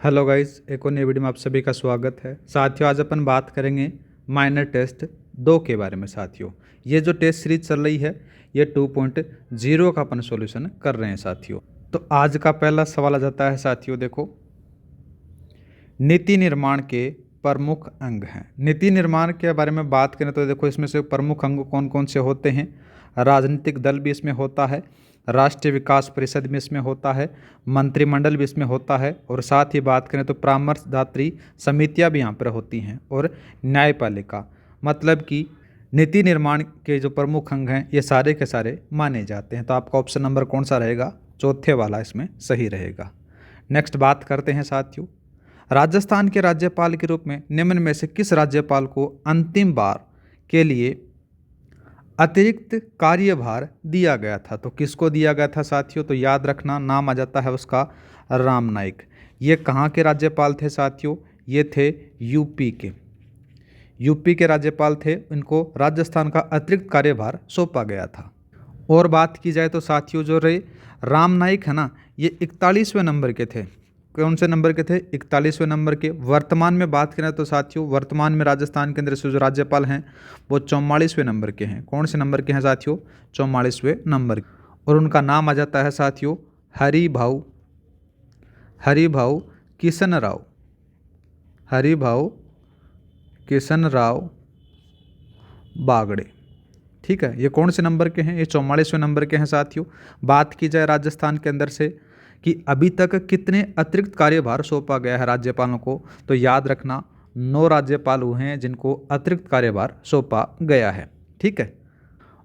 Hello guys, एक और नई वीडियो में आप सभी का स्वागत है। साथियों, आज अपन बात करेंगे माइनर टेस्ट 2 के बारे में। साथियों, ये जो टेस्ट सीरीज चल रही है ये 2.0 का अपन सॉल्यूशन कर रहे हैं। साथियों, तो आज का पहला सवाल आ जाता है। साथियों देखो, नीति निर्माण के प्रमुख अंग हैं। नीति निर्माण के बारे में बात करें तो देखो, इसमें से प्रमुख अंग कौन कौन से होते हैं। राजनीतिक दल भी इसमें होता है, राष्ट्रीय विकास परिषद भी इसमें होता है, मंत्रिमंडल भी इसमें होता है, और साथ ही बात करें तो परामर्शदात्री समितियां भी यहाँ पर होती हैं, और न्यायपालिका। मतलब कि नीति निर्माण के जो प्रमुख अंग हैं ये सारे के सारे माने जाते हैं। तो आपका ऑप्शन नंबर कौन सा रहेगा? चौथे वाला इसमें सही रहेगा। नेक्स्ट बात करते हैं साथियों, राजस्थान के राज्यपाल के रूप में निम्न में से किस राज्यपाल को अंतिम बार के लिए अतिरिक्त कार्यभार दिया गया था? तो किसको दिया गया था साथियों? तो याद रखना, नाम आ जाता है उसका राम नाईक। ये कहाँ के राज्यपाल थे साथियों? ये थे यूपी के। यूपी के राज्यपाल थे, इनको राजस्थान का अतिरिक्त कार्यभार सौंपा गया था। और बात की जाए तो साथियों, जो रहे राम नाईक है ना, ये 41वें नंबर के थे। कौन से नंबर के थे? 41वें नंबर के। वर्तमान में बात करें तो साथियों, वर्तमान में राजस्थान के अंदर से जो राज्यपाल हैं वो 44वें नंबर के हैं। कौन से नंबर के हैं साथियों? 44वें नंबर। और उनका नाम आ जाता है साथियों हरिभाऊ किशन राव। हरिभाऊ किशन राव बागड़े। ठीक है, ये कौन से नंबर के हैं? ये 44वें नंबर के हैं साथियों। बात की जाए राजस्थान के अंदर से कि अभी तक कितने अतिरिक्त कार्यभार सौंपा गया है राज्यपालों को, तो याद रखना 9 राज्यपाल हुए हैं जिनको अतिरिक्त कार्यभार सौंपा गया है। ठीक है,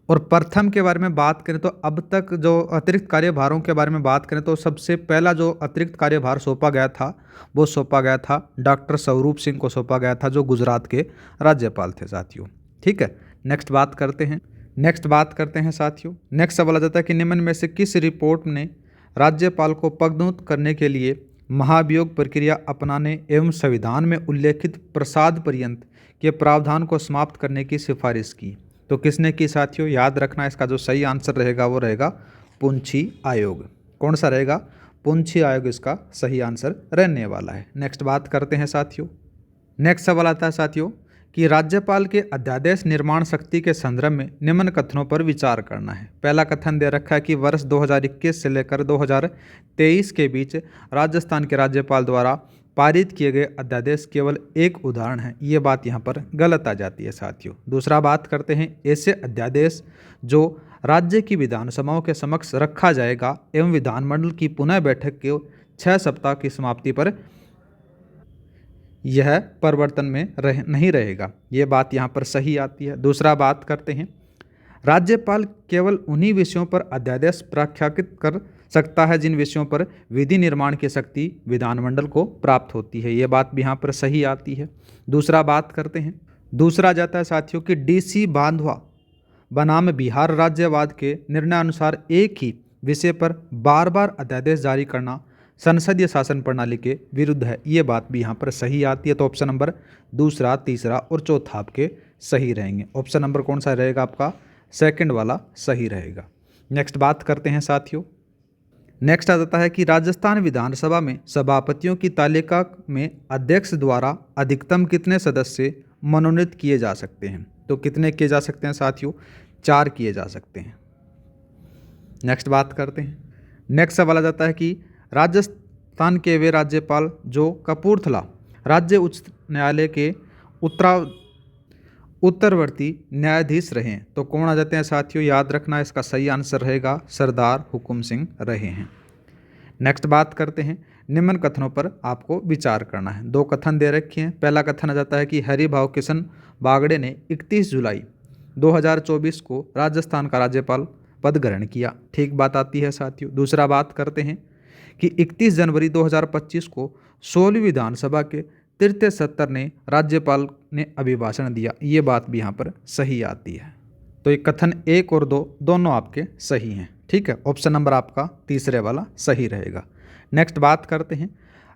और प्रथम के बारे में बात करें तो अब तक जो अतिरिक्त कार्यभारों के बारे में बात करें तो सबसे पहला जो अतिरिक्त कार्यभार सौंपा गया था वो सौंपा गया था डॉक्टर स्वरूप सिंह को सौंपा गया था, जो गुजरात के राज्यपाल थे साथियों। ठीक है, नेक्स्ट बात करते हैं साथियों। नेक्स्ट सवाल आ जाता है कि निम्न में से किस रिपोर्ट ने राज्यपाल को पदोन्नत करने के लिए महाभियोग प्रक्रिया अपनाने एवं संविधान में उल्लेखित प्रसाद पर्यंत के प्रावधान को समाप्त करने की सिफारिश की? तो किसने की साथियों? याद रखना, इसका जो सही आंसर रहेगा वो रहेगा पुंछी आयोग। कौन सा रहेगा? पुंछी आयोग इसका सही आंसर रहने वाला है। नेक्स्ट बात करते हैं साथियों। नेक्स्ट सवाल आता है साथियों कि राज्यपाल के अध्यादेश निर्माण शक्ति के संदर्भ में निम्न कथनों पर विचार करना है। पहला कथन दे रखा है कि वर्ष 2021 से लेकर 2023 के बीच राजस्थान के राज्यपाल द्वारा पारित किए गए अध्यादेश केवल एक उदाहरण है। ये बात यहाँ पर गलत आ जाती है साथियों। दूसरा बात करते हैं, ऐसे अध्यादेश जो राज्य की विधानसभाओं के समक्ष रखा जाएगा एवं विधानमंडल की पुनः बैठक के 6 सप्ताह की समाप्ति पर यह परिवर्तन में नहीं रहेगा। ये बात यहाँ पर सही आती है। दूसरा बात करते हैं, राज्यपाल केवल उन्हीं विषयों पर अध्यादेश प्रख्यापित कर सकता है जिन विषयों पर विधि निर्माण की शक्ति विधानमंडल को प्राप्त होती है। ये बात भी यहाँ पर सही आती है। दूसरा बात करते हैं, दूसरा जाता है साथियों कि DC बांधवा बनाम बिहार राज्यवाद के निर्णयानुसार एक ही विषय पर बार बार अध्यादेश जारी करना संसदीय शासन प्रणाली के विरुद्ध है। ये बात भी यहाँ पर सही आती है। तो ऑप्शन नंबर दूसरा, तीसरा और चौथा आपके सही रहेंगे। ऑप्शन नंबर कौन सा रहेगा आपका? सेकंड वाला सही रहेगा। नेक्स्ट बात करते हैं साथियों। नेक्स्ट आ जाता है कि राजस्थान विधानसभा में सभापतियों की तालिका में अध्यक्ष द्वारा अधिकतम कितने सदस्य मनोनीत किए जा सकते हैं? तो कितने किए जा सकते हैं साथियों? 4 किए जा सकते हैं। नेक्स्ट बात करते हैं। नेक्स्ट सवाल आ जाता है कि राजस्थान के वे राज्यपाल जो कपूरथला राज्य उच्च न्यायालय के उत्तरवर्ती न्यायाधीश रहे हैं, तो कौन आ जाते हैं साथियों? याद रखना, इसका सही आंसर रहेगा सरदार हुकुम सिंह रहे हैं। नेक्स्ट बात करते हैं, निम्न कथनों पर आपको विचार करना है। 2 कथन दे रखे हैं। पहला कथन आ जाता है कि हरिभाऊ किशन बागड़े ने 31 जुलाई 2024 को राजस्थान का राज्यपाल पद ग्रहण किया। ठीक बात आती है साथियों। दूसरा बात करते हैं कि 31 जनवरी 2025 को 16वीं विधानसभा के तृतीय सत्र ने राज्यपाल ने अभिभाषण दिया। ये बात भी यहाँ पर सही आती है। तो ये कथन 1 और 2 दोनों आपके सही हैं। ठीक है, ऑप्शन नंबर आपका तीसरे वाला सही रहेगा। नेक्स्ट बात करते हैं,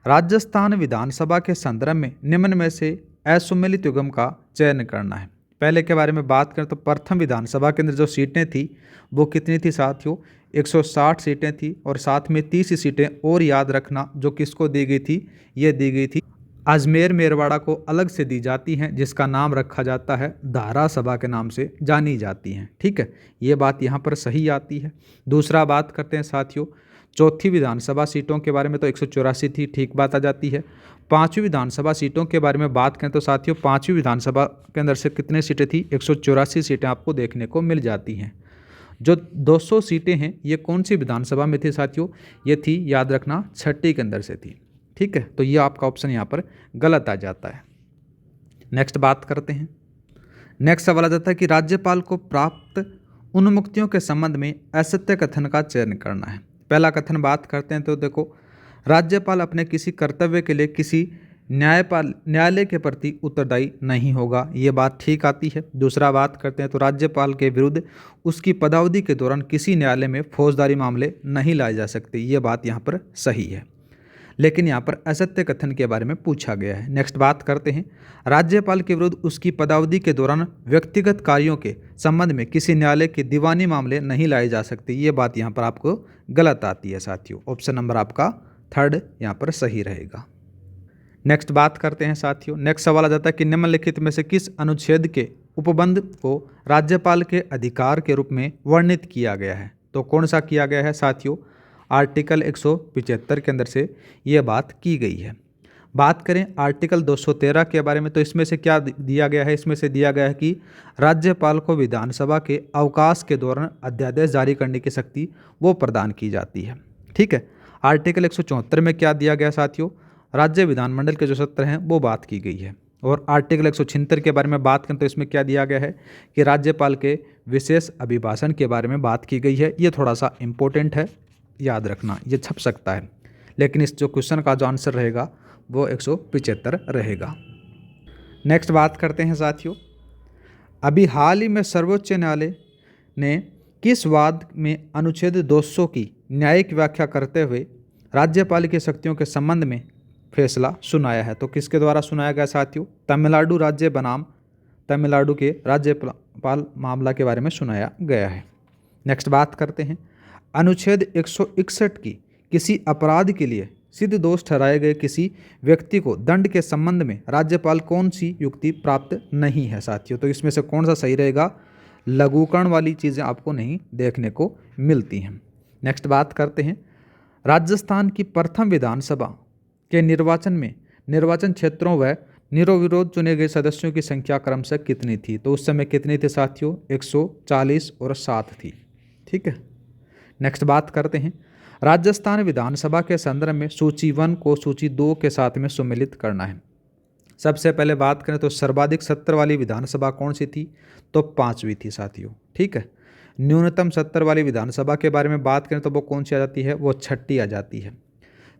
राजस्थान विधानसभा के संदर्भ में निम्न में से असुमेलित युग्म का चयन करना है। पहले के बारे में बात करें तो प्रथम विधानसभा के अंदर जो सीटें थी वो कितनी थी साथियों? 160 सीटें थी और साथ में 30 सीटें और याद रखना जो किसको दी गई थी, ये दी गई थी अजमेर मेरवाड़ा को अलग से दी जाती हैं, जिसका नाम रखा जाता है दारा सभा के नाम से जानी जाती हैं। ठीक है, ये बात यहाँ पर सही आती है। दूसरा बात करते हैं साथियों, चौथी विधानसभा सीटों के बारे में तो 184 थी, ठीक बात आ जाती है। पांचवी विधानसभा सीटों के बारे में बात करें तो साथियों पांचवी विधानसभा के अंदर से कितने सीटें थी, 184 सीटें आपको देखने को मिल जाती हैं। जो 200 सीटें हैं ये कौन सी विधानसभा में थी साथियों, ये थी याद रखना छठी के अंदर से थी। ठीक है, तो ये आपका ऑप्शन यहाँ पर गलत आ जाता है। नेक्स्ट बात करते हैं। नेक्स्ट सवाल आ जाता है कि राज्यपाल को प्राप्त उन्मुक्तियों के संबंध में असत्य कथन का चयन करना है। पहला कथन बात करते हैं तो देखो, राज्यपाल अपने किसी कर्तव्य के लिए किसी न्यायालय के प्रति उत्तरदायी नहीं होगा, ये बात ठीक आती है। दूसरा बात करते हैं तो राज्यपाल के विरुद्ध उसकी पदावधि के दौरान किसी न्यायालय में फौजदारी मामले नहीं लाए जा सकते, ये बात यहाँ पर सही है। लेकिन यहाँ पर असत्य कथन के बारे में पूछा गया है। नेक्स्ट बात करते हैं, राज्यपाल के विरुद्ध उसकी पदावधि के दौरान व्यक्तिगत कार्यों के संबंध में किसी न्यायालय के दीवानी मामले नहीं लाए जा सकते, ये बात यहाँ पर आपको गलत आती है साथियों। ऑप्शन नंबर आपका थर्ड यहाँ पर सही रहेगा। नेक्स्ट बात करते हैं साथियों। नेक्स्ट सवाल आ जाता है कि निम्नलिखित में से किस अनुच्छेद के उपबंध को राज्यपाल के अधिकार के रूप में वर्णित किया गया है। तो कौन सा किया गया है साथियों, आर्टिकल 175 के अंदर से ये बात की गई है। बात करें आर्टिकल 213 के बारे में तो इसमें से क्या दिया गया है, इसमें से दिया गया है कि राज्यपाल को विधानसभा के अवकाश के दौरान अध्यादेश जारी करने की शक्ति वो प्रदान की जाती है। ठीक है, आर्टिकल 174 में क्या दिया गया साथियों, राज्य विधानमंडल के जो सत्र हैं वो बात की गई है। और आर्टिकल 176 के बारे में बात करें तो इसमें क्या दिया गया है कि राज्यपाल के विशेष अभिभाषण के बारे में बात की गई है। ये थोड़ा सा इम्पोर्टेंट है, याद रखना, ये छप सकता है, लेकिन इस जो क्वेश्चन का जो आंसर रहेगा वो 175 रहेगा। नेक्स्ट बात करते हैं साथियों, अभी हाल ही में सर्वोच्च न्यायालय ने किस वाद में अनुच्छेद 200 की न्यायिक व्याख्या करते हुए राज्यपाल की शक्तियों के संबंध में फैसला सुनाया है। तो किसके द्वारा सुनाया गया साथियों, तमिलनाडु राज्य बनाम तमिलनाडु के राज्यपाल मामला के बारे में सुनाया गया है। नेक्स्ट बात करते हैं, अनुच्छेद 161 की किसी अपराध के लिए सिद्ध दोष ठहराए गए किसी व्यक्ति को दंड के संबंध में राज्यपाल कौन सी युक्ति प्राप्त नहीं है साथियों। तो इसमें से कौन सा सही रहेगा, लघुकरण वाली चीज़ें आपको नहीं देखने को मिलती हैं। नेक्स्ट बात करते हैं, राजस्थान की प्रथम विधानसभा के निर्वाचन में निर्वाचन क्षेत्रों व निर्विरोध चुने गए सदस्यों की संख्या क्रमशः कितनी थी। तो उस समय कितनी थी साथियों, 140 और 7 थी। ठीक है, नेक्स्ट बात करते हैं, राजस्थान विधानसभा के संदर्भ में सूची 1 को सूची 2 के साथ में सम्मिलित करना है। सबसे पहले बात करें तो सर्वाधिक सत्र वाली विधानसभा कौन सी थी, तो 5वीं थी साथियों। ठीक है, न्यूनतम सत्र वाली विधानसभा के बारे में बात करें तो वो कौन सी आ जाती है, वो 6ठी आ जाती है।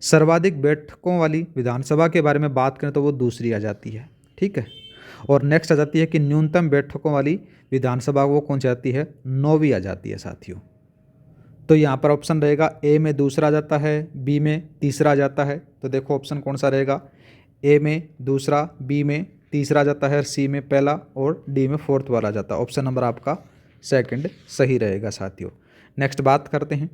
सर्वाधिक बैठकों वाली विधानसभा के बारे में बात करें तो वो 2री आ जाती है। ठीक है, और नेक्स्ट आ जाती है कि न्यूनतम बैठकों वाली विधानसभा वो कौन सी आती है, 9वीं आ जाती है साथियों। तो यहाँ पर ऑप्शन रहेगा ए में 2रा आ जाता है, बी में 3रा आ जाता है। तो देखो ऑप्शन कौन सा रहेगा, ए में 2रा, बी में 3रा आ जाता है, सी में पहला और डी में 4th वाला आ जाता है। ऑप्शन नंबर आपका सेकंड सही रहेगा साथियों। नेक्स्ट बात करते हैं,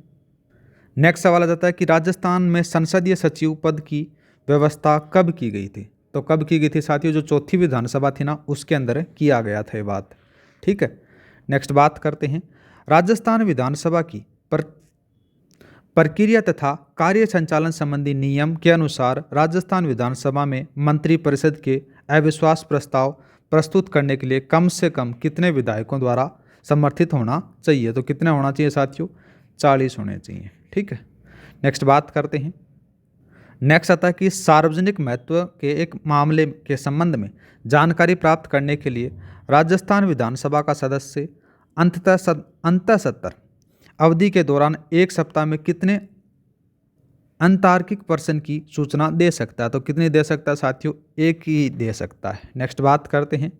नेक्स्ट सवाल आ जाता है कि राजस्थान में संसदीय सचिव पद की व्यवस्था कब की गई थी। तो कब की गई थी साथियों, जो चौथी विधानसभा थी ना उसके अंदर किया गया था ये बात। ठीक है, नेक्स्ट बात करते हैं, राजस्थान विधानसभा की प्रक्रिया तथा कार्य संचालन संबंधी नियम के अनुसार राजस्थान विधानसभा में मंत्रिपरिषद के अविश्वास प्रस्ताव प्रस्तुत करने के लिए कम से कम कितने विधायकों द्वारा समर्थित होना चाहिए। तो कितने होना चाहिए साथियों, 40 होने चाहिए। ठीक है, नेक्स्ट बात करते हैं, नेक्स्ट आता है कि सार्वजनिक महत्व के एक मामले के संबंध में जानकारी प्राप्त करने के लिए राजस्थान विधानसभा का सदस्य अंतः सत्र अवधि के दौरान 1 सप्ताह में कितने अंतार्किक पर्सन की सूचना दे सकता है। तो कितनी दे सकता है साथियों, 1 ही दे सकता है। नेक्स्ट बात करते हैं,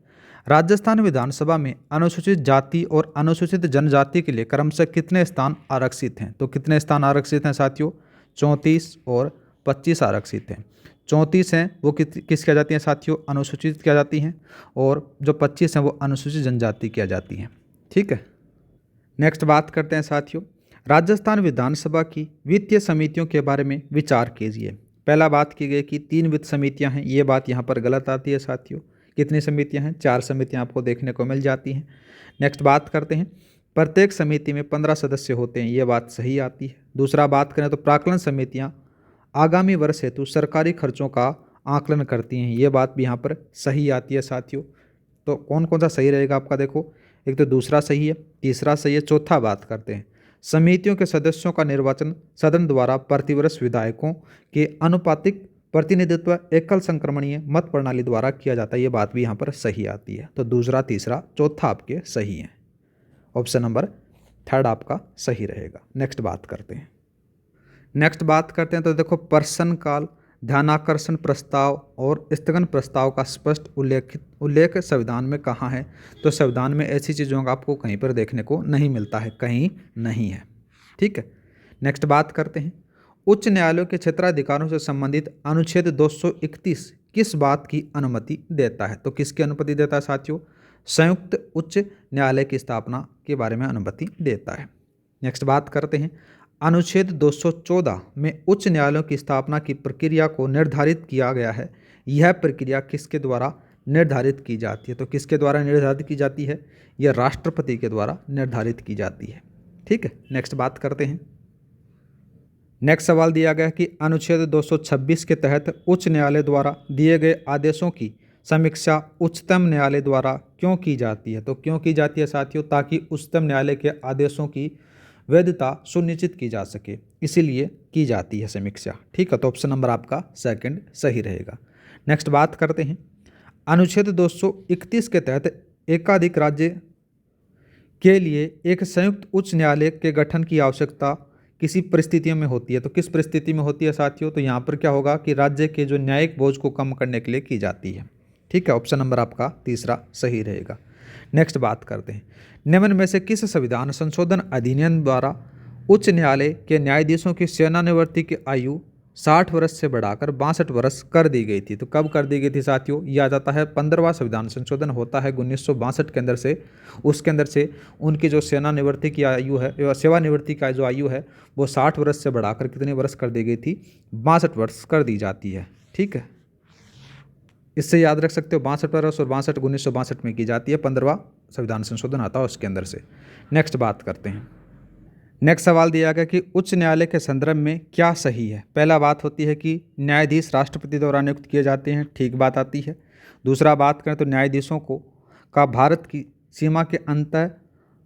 राजस्थान विधानसभा में अनुसूचित जाति और अनुसूचित जनजाति के लिए क्रमशः कितने स्थान आरक्षित हैं। तो कितने स्थान आरक्षित हैं साथियों, 34 और 25 आरक्षित हैं। 34 हैं वो किसकी आ जाती हैं साथियों, अनुसूचित की आ जाती हैं, और जो 25 हैं वो अनुसूचित जनजाति की आ जाती हैं। ठीक है, नेक्स्ट बात करते हैं साथियों, राजस्थान विधानसभा की वित्तीय समितियों के बारे में विचार कीजिए। पहला बात की गई कि 3 वित्त समितियां हैं, ये बात यहाँ पर गलत आती है साथियों। कितनी समितियां हैं? 4 समितियां आपको देखने को मिल जाती हैं। नेक्स्ट बात करते हैं, प्रत्येक समिति में 15 सदस्य होते हैं, ये बात सही आती है। दूसरा बात करें तो प्राक्कलन समितियाँ आगामी वर्ष हेतु सरकारी खर्चों का आकलन करती हैं, ये बात भी यहाँ पर सही आती है साथियों। तो कौन कौन सा सही रहेगा आपका? देखो, एक तो दूसरा सही है, तीसरा सही है, चौथा बात करते हैं, समितियों के सदस्यों का निर्वाचन सदन द्वारा प्रतिवर्ष विधायकों के अनुपातिक प्रतिनिधित्व एकल संक्रमणीय मत प्रणाली द्वारा किया जाता है, ये बात भी यहाँ पर सही आती है। तो दूसरा, तीसरा, चौथा आपके सही हैं। ऑप्शन नंबर 3 आपका सही रहेगा। नेक्स्ट बात करते हैं तो देखो, प्रश्न काल, ध्यानाकर्षण प्रस्ताव और स्थगन प्रस्ताव का स्पष्ट उल्लेख संविधान में कहाँ है? तो संविधान में ऐसी चीज़ों का आपको कहीं पर देखने को नहीं मिलता है, कहीं नहीं है। ठीक है। नेक्स्ट बात करते हैं, उच्च न्यायालयों के क्षेत्राधिकारों से संबंधित अनुच्छेद 231 किस बात की अनुमति देता है? तो किसकी अनुमति देता है साथियों? संयुक्त उच्च न्यायालय की स्थापना के बारे में अनुमति देता है। नेक्स्ट बात करते हैं, अनुच्छेद 214 में उच्च न्यायालयों की स्थापना की प्रक्रिया को निर्धारित किया गया है। यह प्रक्रिया किसके द्वारा निर्धारित की जाती है? तो किसके द्वारा निर्धारित की जाती है? यह राष्ट्रपति के द्वारा निर्धारित की जाती है। ठीक है। नेक्स्ट बात करते हैं, नेक्स्ट सवाल दिया गया कि अनुच्छेद 226 के तहत उच्च न्यायालय द्वारा दिए गए आदेशों की समीक्षा उच्चतम न्यायालय द्वारा क्यों की जाती है? तो क्यों की जाती है साथियों? ताकि उच्चतम न्यायालय के आदेशों की वैधता सुनिश्चित की जा सके, इसीलिए की जाती है समीक्षा। ठीक है। तो ऑप्शन नंबर आपका सेकंड सही रहेगा। नेक्स्ट बात करते हैं, अनुच्छेद 231 के तहत एकाधिक राज्य के लिए एक संयुक्त उच्च न्यायालय के गठन की आवश्यकता किसी परिस्थितियों में होती है। तो किस परिस्थिति में होती है साथियों? तो यहाँ पर क्या होगा कि राज्य के जो न्यायिक बोझ को कम करने के लिए की जाती है। ठीक है। ऑप्शन नंबर आपका तीसरा सही रहेगा। नेक्स्ट बात करते हैं, निम्न में से किस संविधान संशोधन अधिनियम द्वारा उच्च न्यायालय के न्यायाधीशों की सेवानिवृत्ति की आयु 60 वर्ष से बढ़ाकर 62 वर्ष कर दी गई थी? तो कब कर दी गई थी साथियों? यह आ जाता है 15वां संविधान संशोधन होता है 1962 के अंदर से। उसके अंदर से उनकी जो सेवानिवृत्ति की आयु है, सेवानिवृत्ति का जो आयु है वो 60 वर्ष से बढ़ाकर कितने वर्ष कर दी गई थी? 62 वर्ष कर दी जाती है। ठीक है। इससे याद रख सकते हो 62 वर्ष और 62 1962 में की जाती है, 15वां संविधान संशोधन आता है उसके अंदर से। नेक्स्ट बात करते हैं, नेक्स्ट सवाल दिया गया कि उच्च न्यायालय के संदर्भ में क्या सही है? पहला बात होती है कि न्यायाधीश राष्ट्रपति द्वारा नियुक्त किए जाते हैं, ठीक बात आती है। दूसरा बात करें तो न्यायाधीशों का भारत की सीमा के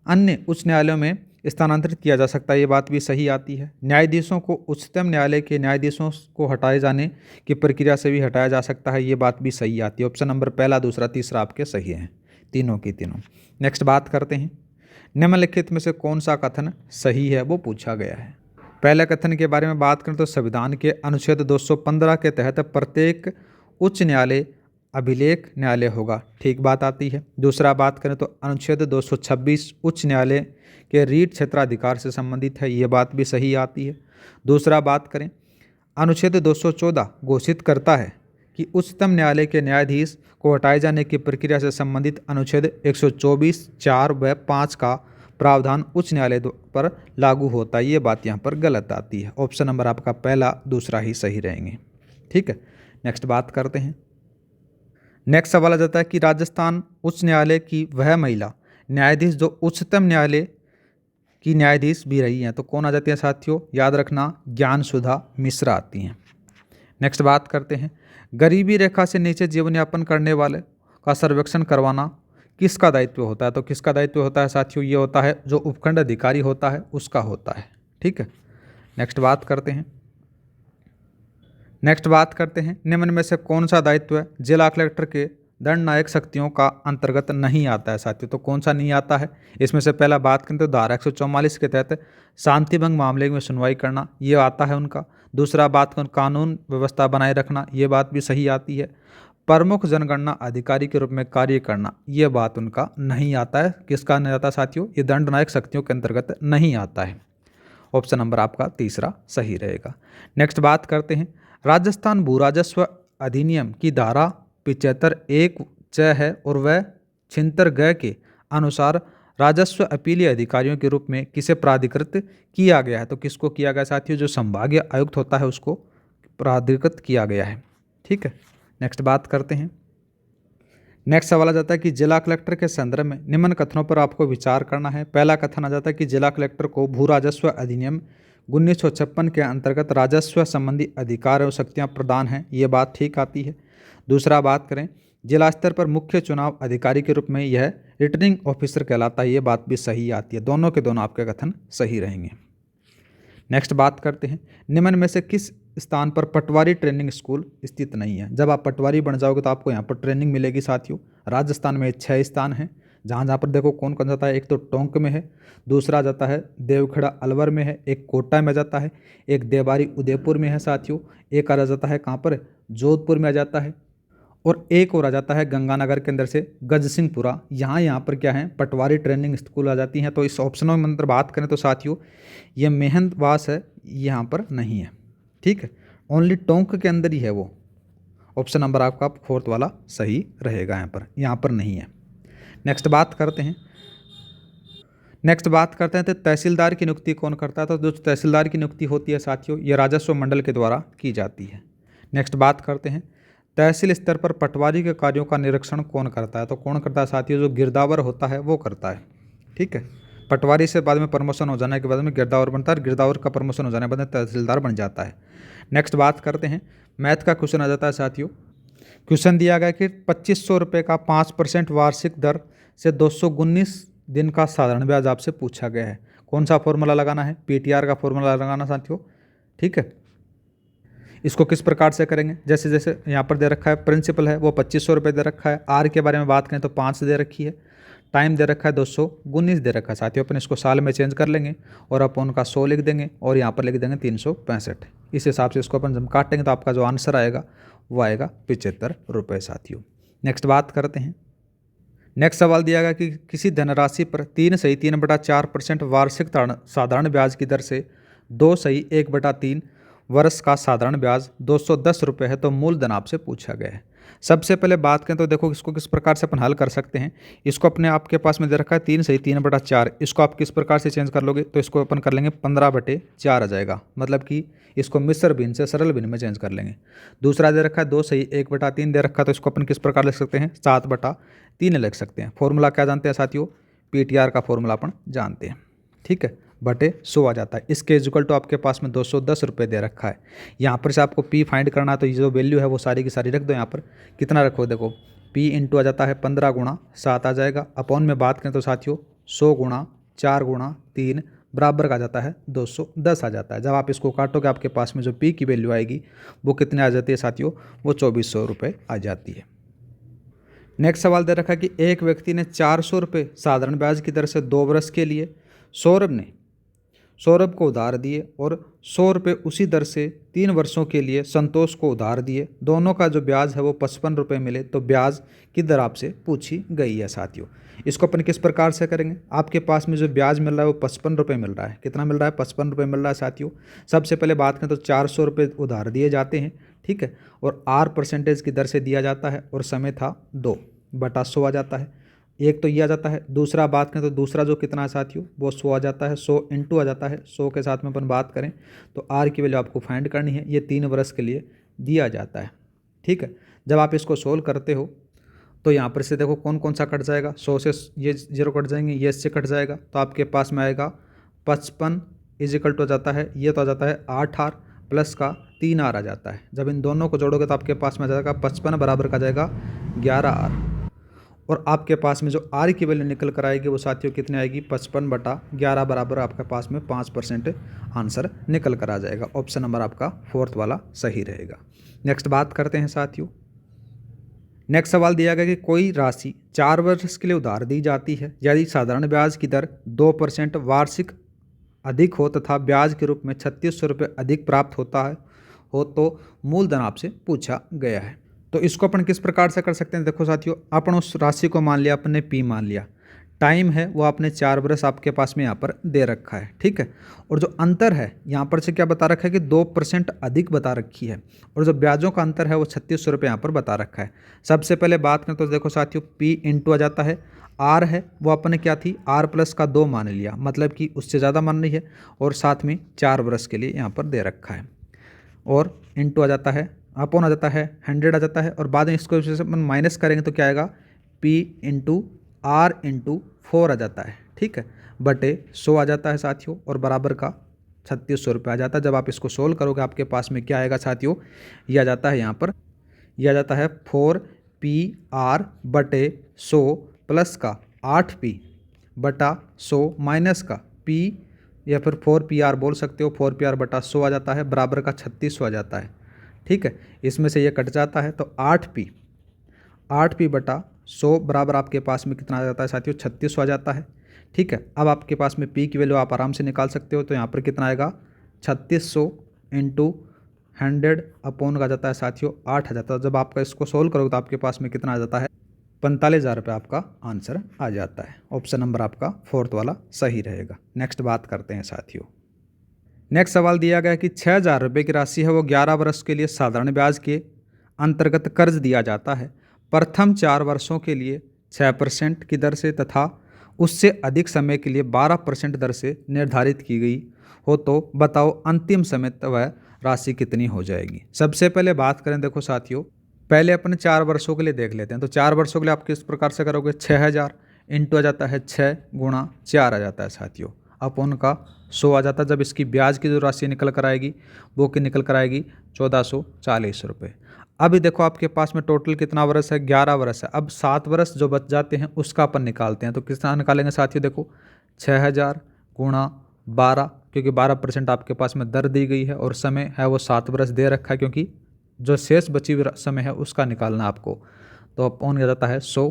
अन्य उच्च न्यायालयों में स्थानांतरित किया जा सकता है, ये बात भी सही आती है। न्यायाधीशों को उच्चतम न्यायालय के न्यायाधीशों को हटाए जाने की प्रक्रिया से भी हटाया जा सकता है, ये बात भी सही आती है। ऑप्शन नंबर पहला, दूसरा, तीसरा आपके सही हैं, तीनों की तीनों। नेक्स्ट बात करते हैं, निम्नलिखित में से कौन सा कथन सही है वो पूछा गया है। पहले कथन के बारे में बात करें तो संविधान के अनुच्छेद 215 के तहत प्रत्येक उच्च न्यायालय अभिलेख न्यायालय होगा, ठीक बात आती है। दूसरा बात करें तो अनुच्छेद 226 उच्च न्यायालय के रीट क्षेत्राधिकार से संबंधित है, ये बात भी सही आती है। दूसरा बात करें, अनुच्छेद 214 घोषित करता है कि उच्चतम न्यायालय के न्यायाधीश को हटाए जाने की प्रक्रिया से संबंधित अनुच्छेद 124, 4 व 5 का प्रावधान उच्च न्यायालय पर लागू होता है, ये बात यहाँ पर गलत आती है। ऑप्शन नंबर आपका पहला, दूसरा ही सही रहेंगे। ठीक है। नेक्स्ट बात करते हैं, नेक्स्ट सवाल आ जाता है कि राजस्थान उच्च न्यायालय की वह महिला न्यायाधीश जो उच्चतम न्यायालय की न्यायाधीश भी रही हैं, तो कौन आ जाती है साथियों? याद रखना, ज्ञान सुधा मिश्रा आती हैं। नेक्स्ट बात करते हैं, गरीबी रेखा से नीचे जीवन यापन करने वाले का सर्वेक्षण करवाना किसका दायित्व होता है? तो किसका दायित्व होता है साथियों? ये होता है जो उपखंड अधिकारी होता है उसका होता है। ठीक है। नेक्स्ट बात करते हैं, निम्न में से कौन सा दायित्व जिला कलेक्टर के दंडनायक शक्तियों का अंतर्गत नहीं आता है साथियों? तो कौन सा नहीं आता है? इसमें से पहला बात करें तो धारा 144 के तहत शांति भंग मामले में सुनवाई करना, ये आता है उनका। दूसरा बात करें, कानून व्यवस्था बनाए रखना, ये बात भी सही आती है। प्रमुख जनगणना अधिकारी के रूप में कार्य करना, ये बात उनका नहीं आता है। किसका नहीं आता साथियों? ये दंडनायक शक्तियों के अंतर्गत नहीं आता है। ऑप्शन नंबर आपका तीसरा सही रहेगा। नेक्स्ट बात करते हैं, राजस्थान भू राजस्व अधिनियम की धारा 75(1) च है और वह 76(ग) के अनुसार राजस्व अपीलीय अधिकारियों के रूप में किसे प्राधिकृत किया गया है? तो किसको किया गया साथियों? जो संभागीय आयुक्त होता है उसको प्राधिकृत किया गया है। ठीक है, नेक्स्ट बात करते हैं। नेक्स्ट सवाल आ जाता है कि जिला कलेक्टर के संदर्भ में निम्न कथनों पर आपको विचार करना है। पहला कथन आ जाता है कि जिला कलेक्टर को भू राजस्व अधिनियम 1956 के अंतर्गत राजस्व संबंधी अधिकार और शक्तियाँ प्रदान हैं, ये बात ठीक आती है। दूसरा बात करें, जिला स्तर पर मुख्य चुनाव अधिकारी के रूप में यह रिटर्निंग ऑफिसर कहलाता है, ये बात भी सही आती है। दोनों के दोनों आपके कथन सही रहेंगे। नेक्स्ट बात करते हैं, निम्न में से किस स्थान पर पटवारी ट्रेनिंग स्कूल स्थित नहीं है? जब आप पटवारी बन जाओगे तो आपको यहाँ पर ट्रेनिंग मिलेगी साथियों। राजस्थान में 6 स्थान हैं जहाँ जहाँ पर देखो कौन कौन जाता है। एक तो टोंक में है, दूसरा जाता है देवखड़ा अलवर में है, एक कोटा में जाता है, एक देवारी उदयपुर में है साथियों, एक आ जाता है कहाँ पर जोधपुर में आ जाता है, और एक और आ जाता है गंगानगर के अंदर से गजसिंहपुरा। यहाँ पर क्या है, पटवारी ट्रेनिंग स्कूल आ जाती हैं। तो इस ऑप्शनों में अंदर बात करें तो साथियों ये मेहंदवास है, यहाँ पर नहीं है। ठीक है, ओनली टोंक के अंदर ही है वो। ऑप्शन नंबर आपका 4th वाला सही रहेगा, यहाँ पर नहीं है। नेक्स्ट बात करते हैं। तो तहसीलदार की नियुक्ति कौन करता है? तो जो तहसीलदार की नियुक्ति होती है साथियों ये राजस्व मंडल के द्वारा की जाती है। नेक्स्ट बात करते हैं, तहसील स्तर पर पटवारी के कार्यों का निरीक्षण कौन करता है? तो कौन करता है साथियों? जो गिरदावर होता है वो करता है। ठीक है, पटवारी से बाद में प्रमोशन हो जाने के बाद में गिरदावर बनता है, गिरदावर का प्रमोशन हो जाने के बाद में तहसीलदार बन जाता है। नेक्स्ट बात करते हैं, मैथ का क्वेश्चन आ जाता है साथियों। क्वेश्चन दिया गया कि 2500 रुपये का 5% वार्षिक दर से 219 दिन का साधारण ब्याज आपसे पूछा गया है। कौन सा फॉर्मूला लगाना है? पीटीआर का फॉर्मूला लगाना साथियों। ठीक है, इसको किस प्रकार से करेंगे? जैसे जैसे यहाँ पर दे रखा है प्रिंसिपल है वो 2500 रुपये दे रखा है। आर के बारे में बात करें तो 5 दे रखी है। टाइम दे रखा है 219 दे रखा है साथियों। अपन इसको साल में चेंज कर लेंगे और अपन का 100 लिख देंगे और यहाँ पर लिख देंगे 365। इस हिसाब से इसको अपन जब काटेंगे तो आपका जो आंसर आएगा वो आएगा 75 रुपये साथियों। नेक्स्ट बात करते हैं। नेक्स्ट सवाल दिया गया कि किसी धनराशि पर 3/4% वार्षिक साधारण ब्याज की दर से 2/1/3 वर्ष का साधारण ब्याज 210 रुपये है, तो मूलधन आपसे पूछा गया है। सबसे पहले बात करें तो देखो इसको किस प्रकार से अपन हल कर सकते हैं। इसको अपने आपके पास में दे रखा है 3/3/4, इसको आप किस प्रकार से चेंज कर लोगे? तो इसको अपन कर लेंगे 15/4 आ जाएगा, मतलब कि इसको मिश्र भिन्न से सरल भिन्न में चेंज कर लेंगे। दूसरा दे रखा है 2/1/3 दे रखा है, तो इसको अपन किस प्रकार लिख सकते हैं? 7/3 लिख सकते हैं। फॉर्मूला क्या जानते हैं साथियों? पीटीआर का फॉर्मूला अपन जानते हैं। ठीक है, बटे 100 आ जाता है। इसके इक्वल टू आपके पास में 210 रुपये दे रखा है। यहाँ पर से आपको पी फाइंड करना है, तो ये जो वैल्यू है वो सारी की सारी रख दो। यहाँ पर कितना रखो? देखो पी इंटू आ जाता है 15 × 7 आ जाएगा। अपॉन में बात करें तो साथियों 100 × 4 × 3 बराबर का जाता है 210 आ जाता है। जब आप इसको काटोगे आपके पास में जो पी की वैल्यू आएगी वो कितने आ जाती है साथियों? वो 2400 रुपये आ जाती है। नेक्स्ट सवाल दे रखा है कि एक व्यक्ति ने 400 रुपये साधारण ब्याज की दर से 2 वर्ष के लिए सौरभ को उधार दिए और 100 रुपये उसी दर से 3 वर्षों के लिए संतोष को उधार दिए। दोनों का जो ब्याज है वो 55 रुपये मिले, तो ब्याज की दर आपसे पूछी गई है साथियों। इसको अपन किस प्रकार से करेंगे? आपके पास में जो ब्याज मिल रहा है वो 55 रुपये मिल रहा है। कितना मिल रहा है? 55 रुपये मिल रहा है साथियों। सबसे पहले बात करें तो 400 रुपये उधार दिए जाते हैं। ठीक है, और R% की दर से दिया जाता है और समय था 2/100 आ जाता है। एक तो ये आ जाता है। दूसरा बात करें तो दूसरा जो कितना है साथियों वो 100 आ जाता है। 100 इंटू आ जाता है 100 के साथ में अपन बात करें तो आर की वैल्यू आपको फाइंड करनी है। ये 3 वर्ष के लिए दिया जाता है। ठीक है, जब आप इसको सोल्व करते हो तो यहाँ पर से देखो कौन कौन सा कट जाएगा। 100 से ये 0 कट जाएंगे, ये इससे कट जाएगा, तो आपके पास में आएगा 55 = आ जाता है, ये तो आ जाता है 8R प्लस का 3R आ जाता है। जब इन दोनों को जोड़ोगे तो आपके पास में आ जाएगा 55 बराबर का जाएगा 11R, और आपके पास में जो आर की वैल्यू निकल कर आएगी वो साथियों कितने आएगी? 55/11 बराबर आपके पास में 5% आंसर निकल कर आ जाएगा। ऑप्शन नंबर आपका 4th वाला सही रहेगा। नेक्स्ट बात करते हैं साथियों। नेक्स्ट सवाल दिया गया कि कोई राशि 4 वर्ष के लिए उधार दी जाती है यदि साधारण ब्याज की दर 2% वार्षिक अधिक हो तथा ब्याज के रूप में 3600 रुपये अधिक प्राप्त हो तो मूलधन आपसे पूछा गया है। तो इसको अपन किस प्रकार से कर सकते हैं? देखो साथियों, अपन उस राशि को मान लिया, अपन ने पी मान लिया। टाइम है वो आपने 4 वर्ष आपके पास में यहाँ पर दे रखा है। ठीक है, और जो अंतर है यहाँ पर से क्या बता रखा है कि 2% अधिक बता रखी है, और जो ब्याजों का अंतर है वो 3600 रुपये यहाँ पर बता रखा है। सबसे पहले बात करें तो देखो साथियों पी इंटू आ जाता है आर है वो अपने क्या थी, आर प्लस का 2 मान लिया, मतलब कि उससे ज़्यादा मान रही है, और साथ में 4 वर्ष के लिए यहाँ पर दे रखा है, और इंटू आ जाता है, अपॉन आ जाता है, 100 आ जाता है, और बाद में इसको से अपन माइनस करेंगे तो क्या आएगा, पी इंटू आर इंटू 4 आ जाता है, ठीक है, बटे 100 आ जाता है साथियों, और बराबर का 3600 रुपये आ जाता है। जब आप इसको सोल्व करोगे आपके पास में क्या आएगा साथियों, ये आ जाता है यहाँ पर, यह आ जाता है 4PR बटे 100 प्लस का 8P बटा 100 माइनस का P, या फिर 4PR बोल सकते हो, 4PR बटा 100 आ जाता है, बराबर का 3600 आ जाता है, ठीक है। इसमें से ये कट जाता है तो 8P बटा 100 बराबर आपके पास में कितना आ जाता है साथियों, 3600 आ जाता है, ठीक है। अब आपके पास में P की वैल्यू आप आराम से निकाल सकते हो, तो यहाँ पर कितना आएगा, 3600 इंटू 100 अपॉन का जाता है साथियों 8 आ जाता है। जब आपका इसको सोल्व करोगे तो आपके पास में कितना आ जाता है, 45,000 रुपये आपका आंसर आ जाता है। ऑप्शन नंबर आपका 4th वाला सही रहेगा। नेक्स्ट बात करते हैं साथियों। नेक्स्ट सवाल दिया गया कि 6,000 रुपये की राशि है वो 11 वर्ष के लिए साधारण ब्याज के अंतर्गत कर्ज दिया जाता है। प्रथम 4 वर्षों के लिए 6% की दर से तथा उससे अधिक समय के लिए 12% दर से निर्धारित की गई हो, तो बताओ अंतिम समय वह राशि कितनी हो जाएगी। सबसे पहले बात करें, देखो साथियों, पहले अपने 4 वर्षों के लिए देख लेते हैं। तो 4 वर्षों के लिए आप किस प्रकार से करोगे, 6,000 इंटू आ जाता है 6 गुणा 4 आ जाता है साथियों, अपॉन का 100 आ जाता है। जब इसकी ब्याज की जो राशि निकल कर आएगी वो कि निकल कर आएगी 1440 रुपये। अभी देखो आपके पास में टोटल कितना वर्ष है, 11 वर्ष है। अब 7 वर्ष जो बच जाते हैं उसका अपन निकालते हैं। तो कितना निकालेंगे साथियों, देखो 6,000 गुणा 12, क्योंकि 12% आपके पास में दर दी गई है, और समय है वो 7 वर्ष दे रखा है, क्योंकि जो शेष बची हुई समय है उसका निकालना आपको। तो अपॉन आ जाता है 100।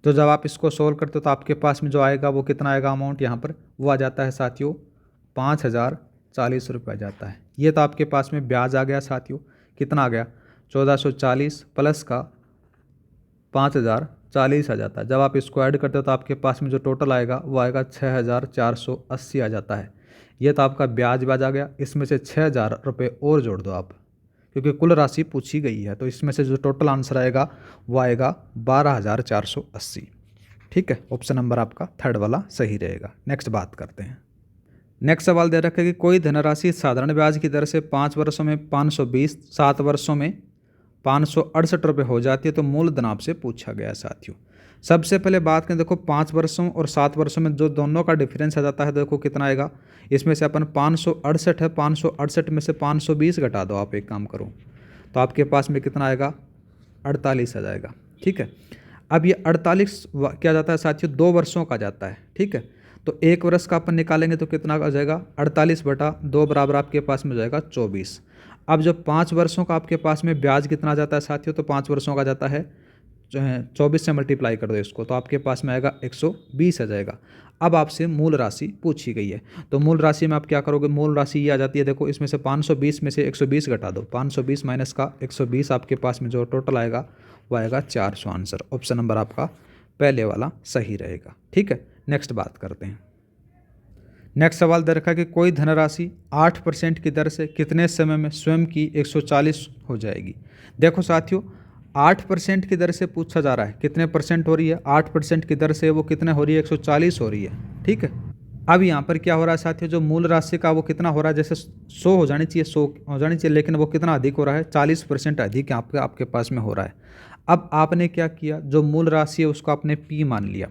तो जब आप इसको सोल्व करते हो तो आपके पास में जो आएगा वो कितना आएगा अमाउंट यहाँ पर, वो आ जाता है साथियों 5,040 रुपये आ जाता है। ये तो आपके पास में ब्याज आ गया साथियों, कितना आ गया, 1440 प्लस का 5,040 आ जाता है। जब आप इसको ऐड करते हो तो आपके पास में जो टोटल आएगा वो आएगा 6,480 आ जाता है। ये तो आपका ब्याज आ गया। इसमें से 6,000 रुपये और जोड़ दो आप, क्योंकि कुल राशि पूछी गई है। तो इसमें से जो टोटल आंसर आएगा वो आएगा 12,480, ठीक है। ऑप्शन नंबर आपका 3rd वाला सही रहेगा। नेक्स्ट बात करते हैं। नेक्स्ट सवाल दे रखा है कि कोई धनराशि साधारण ब्याज की दर से 5 वर्षों में 520, 7 वर्षों में 568 रुपये हो जाती है, तो मूलधन आपसे पूछा गया है साथियों। सबसे पहले बात करें, देखो 5 वर्षों और 7 वर्षों में जो दोनों का डिफरेंस आ जाता है, देखो कितना आएगा। इसमें से अपन 568 है, 568 में से 520 घटा दो, आप एक काम करो तो आपके पास में कितना आएगा, 48 आ जाएगा, ठीक है। अब ये 48 क्या जाता है साथियों, 2 वर्षों का जाता है, ठीक है। तो 1 वर्ष का अपन निकालेंगे तो कितना आ जाएगा, 48 बटा 2 बराबर आपके पास में जाएगा 24। अब जब 5 वर्षों का आपके पास में ब्याज कितना जाता है साथियों, तो 5 वर्षों का जाता है 24 से मल्टीप्लाई कर दो इसको, तो आपके पास में आएगा 120 आ जाएगा। अब आपसे मूल राशि पूछी गई है, तो मूल राशि में आप क्या करोगे, मूल राशि ये आ जाती है, देखो इसमें से 520 में से 120 घटा दो, 520 माइनस का 120, आपके पास में जो टोटल आएगा वो आएगा 400 आंसर। ऑप्शन नंबर आपका पहले वाला सही रहेगा, ठीक है। नेक्स्ट बात करते हैं। नेक्स्ट सवाल दे रखा है कि कोई धनराशि 8% की दर से कितने समय में स्वयं की 140 हो जाएगी। देखो साथियों, 8% की दर से पूछा जा रहा है, कितने परसेंट हो रही है, 8% की दर से वो कितने हो रही है, 140 हो रही है, ठीक है। अब यहाँ पर क्या हो रहा है साथियों, जो मूल राशि का वो कितना हो रहा है, जैसे 100 हो जानी चाहिए, 100 हो जानी चाहिए, लेकिन वो कितना अधिक हो रहा है, 40% अधिक आपके पास में हो रहा है। अब आपने क्या किया, जो मूल राशि है उसको आपने P मान लिया,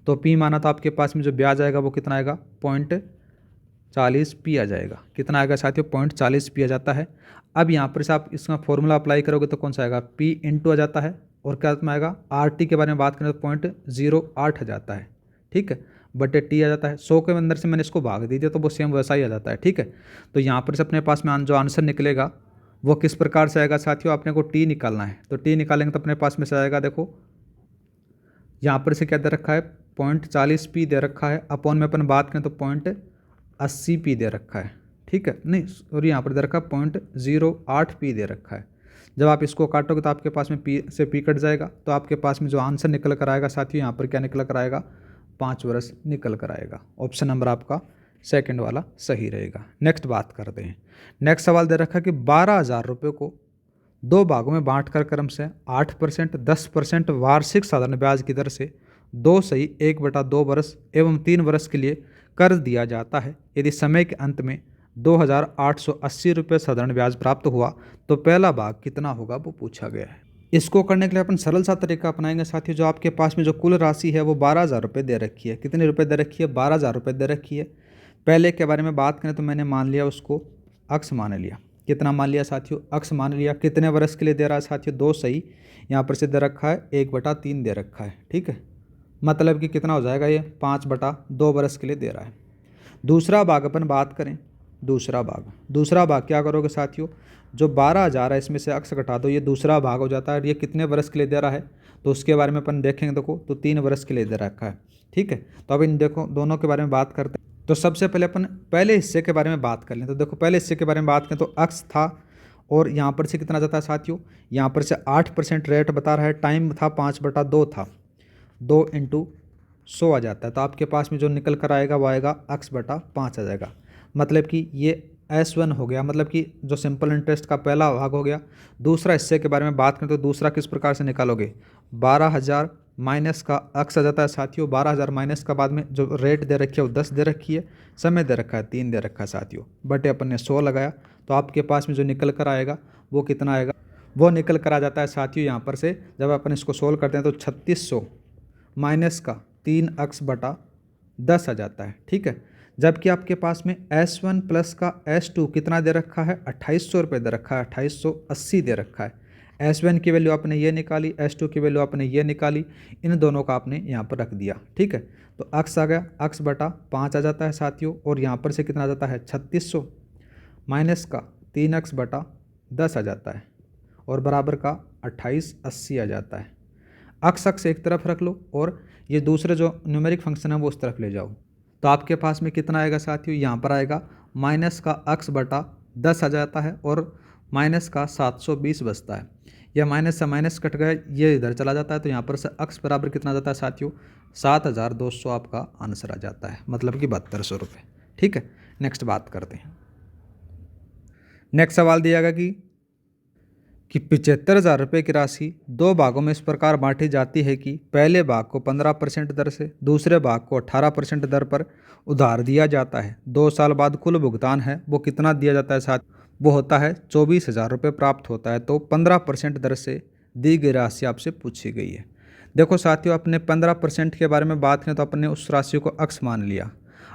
तो P माना तो आपके पास में जो ब्याज आएगा वो कितना आएगा, 0.40P आ जाएगा। कितना आएगा साथियों, 0.40P आ जाता है। अब यहाँ पर से आप इसका फॉर्मूला अप्लाई करोगे तो कौन सा आएगा, P इंटू आ जाता है, और क्या आएगा, RT के बारे में बात करें तो 0.08 आ जाता है, ठीक है, बटे T आ जाता है। 100 के अंदर से मैंने इसको भाग दी दिया तो वो सेम वैसा ही आ जाता है, ठीक है। तो यहाँ पर से अपने पास में जो आंसर निकलेगा वो किस प्रकार से आएगा साथियों, अपने को T निकालना है, तो T निकालेंगे तो अपने पास में से आएगा, देखो यहाँ पर से क्या दे रखा है, 0.40P दे रखा है, अपॉन में अपन बात करें तो 0.80P दे रखा है, ठीक है, नहीं सॉरी, यहाँ पर दे रखा है 0.08P दे रखा है। जब आप इसको काटोगे तो आपके पास में P से P कट जाएगा, तो आपके पास में जो आंसर निकल कर आएगा साथियों, यहाँ पर क्या निकल कर आएगा, 5 वर्ष निकल कर आएगा। ऑप्शन नंबर आपका 2nd वाला सही रहेगा। नेक्स्ट बात करते हैं। नेक्स्ट सवाल दे रखा है कि 12,000 रुपये को 2 भागों में बांट कर क्रम से 8%, 10% वार्षिक साधारण ब्याज की दर से 2 सही 1/2 वर्ष एवं 3 वर्ष के लिए कर्ज दिया जाता है। यदि समय के अंत में 2,880 रुपये साधारण ब्याज प्राप्त हुआ तो पहला भाग कितना होगा वो पूछा गया है। इसको करने के लिए अपन सरल सा तरीका अपनाएंगे साथियों। जो आपके पास में जो कुल राशि है वो 12,000 रुपये दे रखी है। कितने रुपये दे रखी है? 12,000 रुपये दे रखी है। पहले के बारे में बात करें तो मैंने मान लिया उसको अक्स मान लिया। कितना मान लिया साथियों? अक्स मान लिया। कितने वर्ष के लिए दे रहा है साथियों? 2 सही यहाँ पर से दे रखा है 1/3 दे रखा है। ठीक है, मतलब कि कितना हो जाएगा ये 5/2 वर्ष के लिए दे रहा है। दूसरा भाग अपन बात करें, दूसरा भाग क्या करोगे साथियों? जो 12,000 है इसमें से अक्स घटा दो, ये दूसरा भाग हो जाता है। ये कितने वर्ष के लिए दे रहा है तो उसके बारे में अपन देखेंगे। देखो तो 3 वर्ष के लिए दे रखा है। ठीक है, तो अब इन देखो दोनों के बारे में बात करते हैं। तो सबसे पहले अपन पहले हिस्से के बारे में बात कर लें। तो देखो पहले हिस्से के बारे में बात करें तो अक्स था और यहाँ पर से कितना जाता है साथियों? यहाँ पर से 8% रेट बता रहा है। टाइम था 5/2 था, 2 × 100 आ जाता है। तो आपके पास में जो निकल कर आएगा वो आएगा x/5 आ जाएगा। मतलब कि ये S1 हो गया, मतलब कि जो सिंपल इंटरेस्ट का पहला भाग हो गया। दूसरा हिस्से के बारे में बात करें तो दूसरा किस प्रकार से निकालोगे? 12,000 माइनस का अक्स आ जाता है साथियों। 12,000 माइनस का बाद में जो रेट दे रखी है वो 10 दे रखी है, समय दे रखा है 3 दे रखा है साथियों। बटे अपन ने 100 लगाया तो आपके पास में जो निकल कर आएगा वो कितना आएगा? वो निकल कर आ जाता है साथियों यहाँ पर से जब अपन इसको सोल्व करते हैं तो 3600 माइनस का 3x/10 आ जाता है। ठीक है, जबकि आपके पास में S1 प्लस का S2 कितना दे रखा है? 2,800 रुपये दे रखा है, 2,880 दे रखा है। S1 की वैल्यू आपने ये निकाली, S2 की वैल्यू आपने ये निकाली, इन दोनों का आपने यहाँ पर रख दिया। ठीक है, तो अक्स आ गया, x/5 आ जाता है साथियों। और यहाँ पर से कितना आ जाता है? 3600 माइनस का 3x/10 आ जाता है और बराबर का 2,880 आ जाता है। अक्स एक तरफ रख लो और ये दूसरे जो न्यूमेरिक फंक्शन है वो उस तरफ ले जाओ। तो आपके पास में कितना आएगा साथियों? यहाँ पर आएगा माइनस का x/10 आ जाता है और माइनस का 720 बचता है। यह माइनस से माइनस कट गया, ये इधर चला जाता है। तो यहाँ पर से x बराबर कितना आ जाता है साथियों? 7,200 आपका आंसर आ जाता है, मतलब कि 7,200 रुपये। ठीक है, नेक्स्ट बात करते हैं। नेक्स्ट सवाल दिया गया कि 75,000 रुपये की राशि 2 भागों में इस प्रकार बांटी जाती है कि पहले भाग को 15% दर से, दूसरे भाग को 18% दर पर उधार दिया जाता है। 2 साल बाद कुल भुगतान है वो कितना दिया जाता है साथ? वो होता है 24,000 रुपये प्राप्त होता है। तो 15% दर से दी गई राशि आपसे पूछी गई है। देखो साथियों, अपने 15% के बारे में बात करें तो अपने उस राशि को अक्स मान लिया।